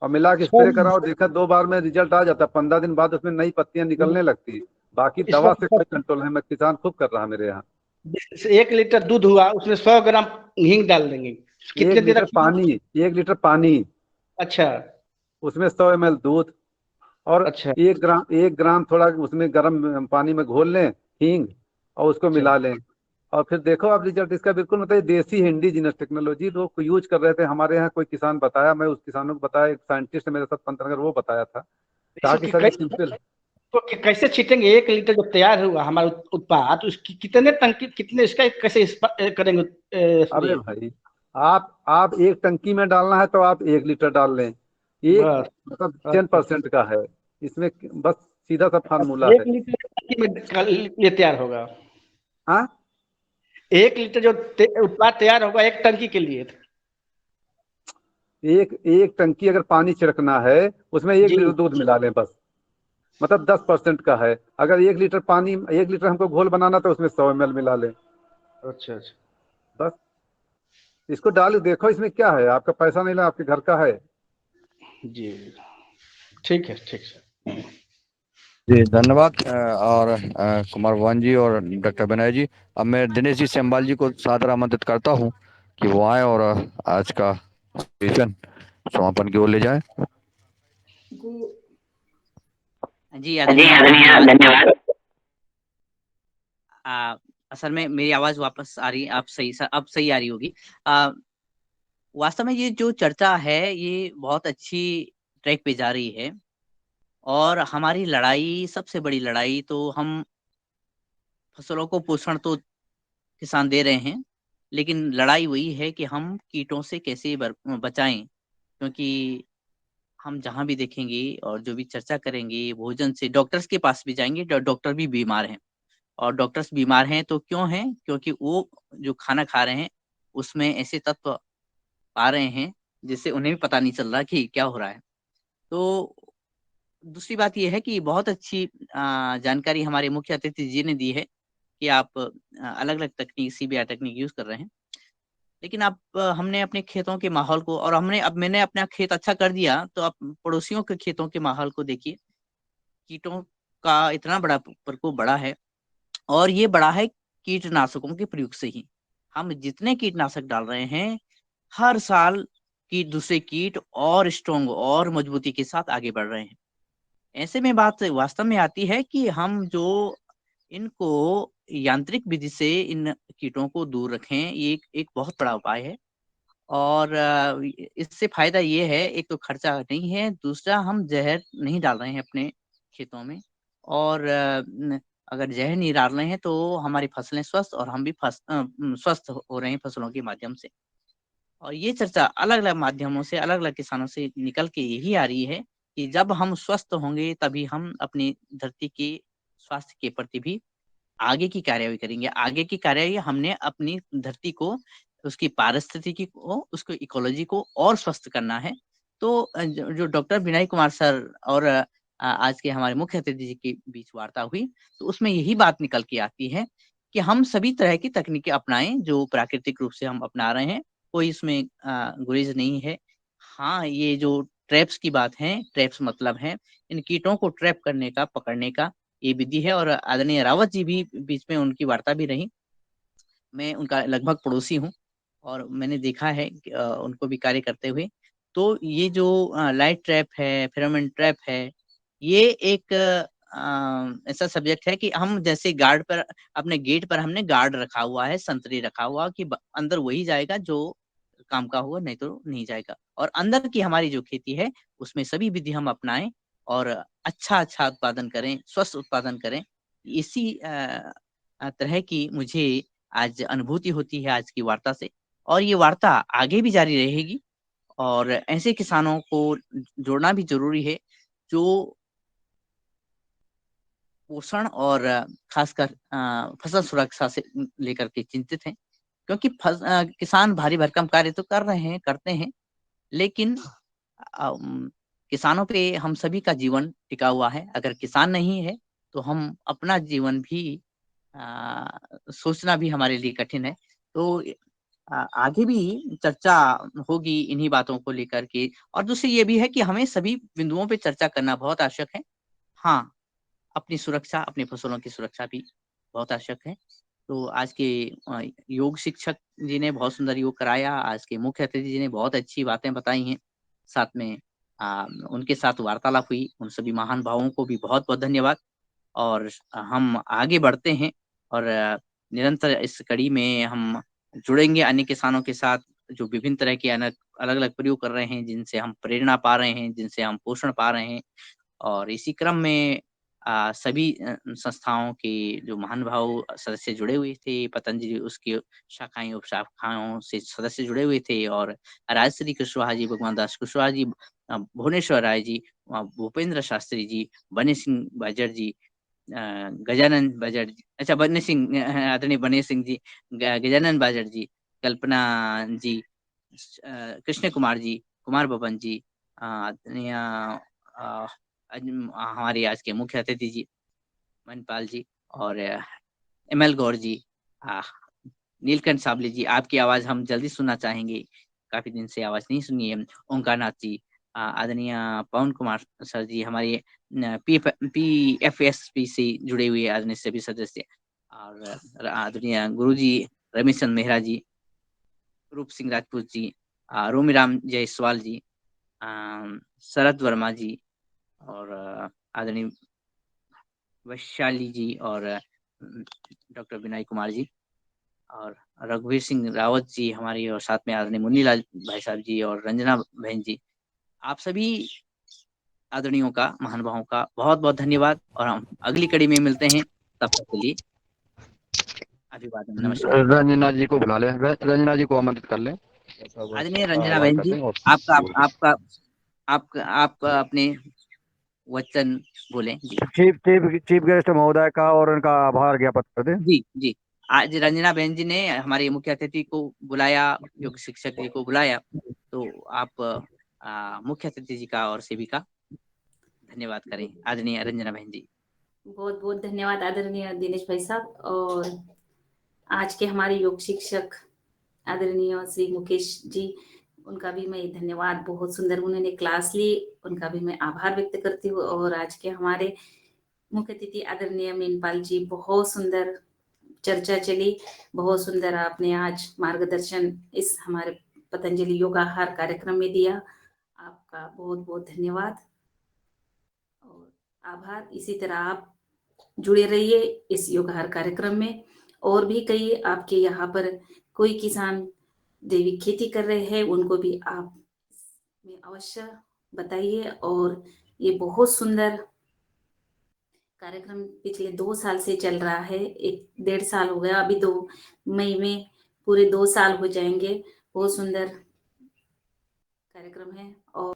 और मिला के स्प्रे कराओ, देखा 2 बार में रिजल्ट आ जाता है। 15 दिन बाद उसमें नई पत्तियां निकलने लगती है। बाकी दवा से कोई कंट्रोल है, मैं किसान खूब कर रहा है मेरे यहाँ। 1 लीटर दूध हुआ, उसमें 100 ग्राम हींग डाल देंगे, कितने 1 लीटर पानी, 1 लीटर पानी, अच्छा, उसमें 100 ml दूध, और अच्छा, 1 ग्राम थोड़ा उसमें गर्म पानी में घोल लें हींग, और उसको मिला लें, और फिर देखो आप रिजल्ट इसका। बिल्कुल मतलब देसी इंडिजिनस टेक्नोलॉजी लोग यूज कर रहे थे। हमारे यहाँ कोई किसान बताया, मैं उस किसानों को बताया, एक साइंटिस्ट मेरे साथ पंतनगर, वो बताया था, कहा कि सर सिंपल। तो कैसे छीटेंगे? 1 लीटर जब तैयार हुआ हमारा उत्पाद, उसकी कितने टंकी, कितने इसका कैसे करेंगे? अरे भाई, आप 1 टंकी में डालना है तो आप 1 लीटर डाल लें, एक मतलब 10% का है इसमें, बस सीधा सा फार्मूला है। 1 लीटर टंकी में ये तैयार होगा? हाँ, 1 लीटर जो उत्पाद तैयार होगा 1 टंकी के लिए? एक एक टंकी अगर पानी छिड़कना है उसमें 1 जी लीटर दूध मिला लें बस, मतलब 10% का है। अगर 1 लीटर पानी, 1 लीटर हमको घोल बनाना तो उसमें 100 ml मिला लें अच्छा अच्छा बस। इसको डाल देखो, इसमें क्या है, आपका पैसा नहीं लगा, आपके घर का है। जी ठीक है जी धन्यवाद। और कुमार भवन जी और डॉक्टर विनय जी, अब मैं दिनेश जी सेमवाल जी को सादर आमंत्रित करता हूँ कि वो आए और आज का सेशन समापन की ओर ले जाए। जी आदरणीय धन्यवाद। असल में मेरी आवाज वापस आ रही है, अब सही आ रही होगी। वास्तव में ये जो चर्चा है ये बहुत अच्छी ट्रैक पे जा रही है, और हमारी लड़ाई, सबसे बड़ी लड़ाई तो हम फसलों को पोषण तो किसान दे रहे हैं, लेकिन लड़ाई वही है कि हम कीटों से कैसे बचाएं। क्योंकि हम जहां भी देखेंगे और जो भी चर्चा करेंगे, भोजन से डॉक्टर्स के पास भी जाएंगे, डॉक्टर भी बीमार हैं। और डॉक्टर्स बीमार हैं तो क्यों हैं? क्योंकि वो जो खाना खा रहे हैं उसमें ऐसे तत्व पा रहे हैं जिससे उन्हें भी पता नहीं चल रहा कि क्या हो रहा है। तो दूसरी बात ये है कि बहुत अच्छी जानकारी हमारे मुख्य अतिथि जी ने दी है कि आप अलग अलग तकनीक, सीबीआर टेक्निक यूज कर रहे हैं। लेकिन आप हमने अपने खेतों के माहौल को, और मैंने अपना खेत अच्छा कर दिया, तो आप पड़ोसियों के खेतों के माहौल को देखिए। कीटों का इतना बड़ा प्रकोप बढ़ा है, और ये बढ़ा है कीटनाशकों के प्रयोग से ही। हम जितने कीटनाशक डाल रहे हैं, हर साल कीट दूसरे कीट और स्ट्रोंग और मजबूती के साथ आगे बढ़ रहे हैं। ऐसे में बात वास्तव में आती है कि हम जो इनको यांत्रिक विधि से इन कीटों को दूर रखें, ये एक बहुत बड़ा उपाय है। और इससे फायदा ये है, एक तो खर्चा नहीं है, दूसरा हम जहर नहीं डाल रहे हैं अपने खेतों में। और अगर जहर नहीं डाल रहे हैं तो हमारी फसलें स्वस्थ, और हम भी स्वस्थ हो रहे हैं फसलों के माध्यम से। और ये चर्चा अलग अलग माध्यमों से, अलग अलग किसानों से निकल के यही आ रही है कि जब हम स्वस्थ होंगे तभी हम अपनी धरती के स्वास्थ्य के प्रति भी आगे की कार्यवाही करेंगे। आगे की कार्यवाही हमने अपनी धरती को, उसकी पारिस्थितिकी को, उसको इकोलॉजी को और स्वस्थ करना है। तो जो डॉक्टर विनय कुमार सर और आज के हमारे मुख्य अतिथि जी के बीच वार्ता हुई, तो उसमें यही बात निकल के आती है कि हम सभी तरह की तकनीकें अपनाएं जो प्राकृतिक रूप से हम अपना रहे हैं। कोई इसमें गुरेज नहीं है। हाँ, ये जो ट्रैप्स की बात है, ट्रैप्स मतलब है इन कीटों को ट्रैप करने का, पकड़ने का ये विधि है। और आदरणीय रावत जी भी बीच में, उनकी वार्ता भी रही। मैं उनका लगभग पड़ोसी हूँ और मैंने देखा है कि, उनको भी कार्य करते हुए। तो ये जो लाइट ट्रैप है, फेरोमोन ट्रैप है, ये एक ऐसा सब्जेक्ट है कि हम जैसे गार्ड पर, अपने गेट पर हमने गार्ड रखा हुआ है, संतरी रखा हुआ कि अंदर वही जाएगा जो काम का हुआ, नहीं तो नहीं जाएगा। और अंदर की हमारी जो खेती है उसमें सभी विधि हम अपनाएं और अच्छा उत्पादन करें, स्वस्थ उत्पादन करें। इसी तरह की मुझे आज अनुभूति होती है आज की वार्ता से, और ये वार्ता आगे भी जारी रहेगी। और ऐसे किसानों को जोड़ना भी जरूरी है जो पोषण और खासकर फसल सुरक्षा से लेकर के चिंतित हैं। क्योंकि किसान भारी भरकम कार्य तो कर रहे हैं, करते हैं, लेकिन किसानों पे हम सभी का जीवन टिका हुआ है। अगर किसान नहीं है तो हम अपना जीवन भी सोचना भी हमारे लिए कठिन है। तो आगे भी चर्चा होगी इन्हीं बातों को लेकर के। और दूसरी ये भी है कि हमें सभी बिंदुओं पे चर्चा करना बहुत आवश्यक है। हाँ, अपनी सुरक्षा, अपनी फसलों की सुरक्षा भी बहुत आवश्यक है। तो आज के योग शिक्षक जी ने बहुत सुंदर योग कराया, आज के मुख्य अतिथि जी ने बहुत अच्छी बातें बताई हैं, साथ में उनके साथ वार्तालाप हुई। उन सभी महान भावों को भी बहुत बहुत धन्यवाद। और हम आगे बढ़ते हैं और निरंतर इस कड़ी में हम जुड़ेंगे अन्य किसानों के साथ जो विभिन्न तरह के अलग अलग प्रयोग कर रहे हैं, जिनसे हम प्रेरणा पा रहे हैं, जिनसे हम पोषण पा रहे हैं। और इसी क्रम में सभी संस्थाओं के जो महानुभाव सदस्य जुड़े हुए थे, पतंजलि उसकी शाखाएं उपशाखाओं से सदस्य जुड़े हुए थे, और राजश्री कुशवाहा जी, भगवान दास कुशवाहा जी, भुवनेश्वर राय जी, भूपेंद्र शास्त्री जी, बने सिंह बाजर जी, गजानन बाजर जी, अच्छा बने सिंह, आदरणीय बने सिंह जी, गजानन बाजर जी, कल्पना जी, कृष्ण कुमार जी, कुमार बबन जी, आदरणीय हमारे आज के मुख्य अतिथि जी मणिपाल जी, और ML गौर जी, नीलकंठ साबले जी, आपकी आवाज हम जल्दी सुनना चाहेंगे, काफी दिन से आवाज नहीं सुनी है। ओंकार नाथ जी, आदरणीय पवन कुमार सर जी, हमारे PFSP से जुड़े हुए आदरणीय सभी सदस्य, और आदरणीय गुरु जी रमेश चंद मेहरा जी, रूप सिंह राजपूत जी, रोमीराम जायसवाल जी, शरद वर्मा जी, और आदरणीय वैशाली जी, और डॉक्टर विनय कुमार जी, और रघुवीर सिंह रावत जी हमारी, और साथ में आदरणीय मुन्नीलाल भाई साहब जी, और रंजना बहन जी, आप सभी आदरणीयों का, महानुभावों का बहुत बहुत धन्यवाद। और हम अगली कड़ी में मिलते हैं, तब तक के लिए अभिवादन, नमस्कार। रंजना जी को बुला लें, रंजना जी को आमंत्रित कर लें। आदरणीय रंजना बहन जी, आप अपने वचन बोलें जी। चीफ गेस्ट महोदय का और उनका आभार ज्ञापित कर दें। जी, आज रंजना बहन जी ने हमारे मुख्य अतिथि को बुलाया, योग शिक्षक जी को बुलाया, तो आप मुख्य अतिथि जी का और सभी का धन्यवाद करें। आदरणीय रंजना बहन जी। बहुत बहुत धन्यवाद आदरणीय दिनेश भाई साहब। और आज के हमारे योग शिक्षक आदरणीय श्री मुकेश जी, उनका भी मैं धन्यवाद, बहुत सुंदर उन्होंने क्लास ली, उनका भी मैं आभार व्यक्त करती हूँ। और आज के हमारे मुख्य अतिथि आदरणीय मीनपाल जी, बहुत सुंदर चर्चा चली, बहुत सुंदर आपने आज मार्गदर्शन इस हमारे पतंजलि योगाहार कार्यक्रम में दिया, आपका बहुत बहुत धन्यवाद और आभार। इसी तरह आप जुड़े रहिए इस योगाहार कार्यक्रम में। और भी कई आपके यहाँ पर कोई किसान जैविक खेती कर रहे हैं, उनको भी आप में अवश्य बताइए। और ये बहुत सुंदर कार्यक्रम पिछले 2 साल से चल रहा है, 1-1.5 साल हो गया, अभी 2 मई में पूरे 2 साल हो जाएंगे। बहुत सुंदर कार्यक्रम है। और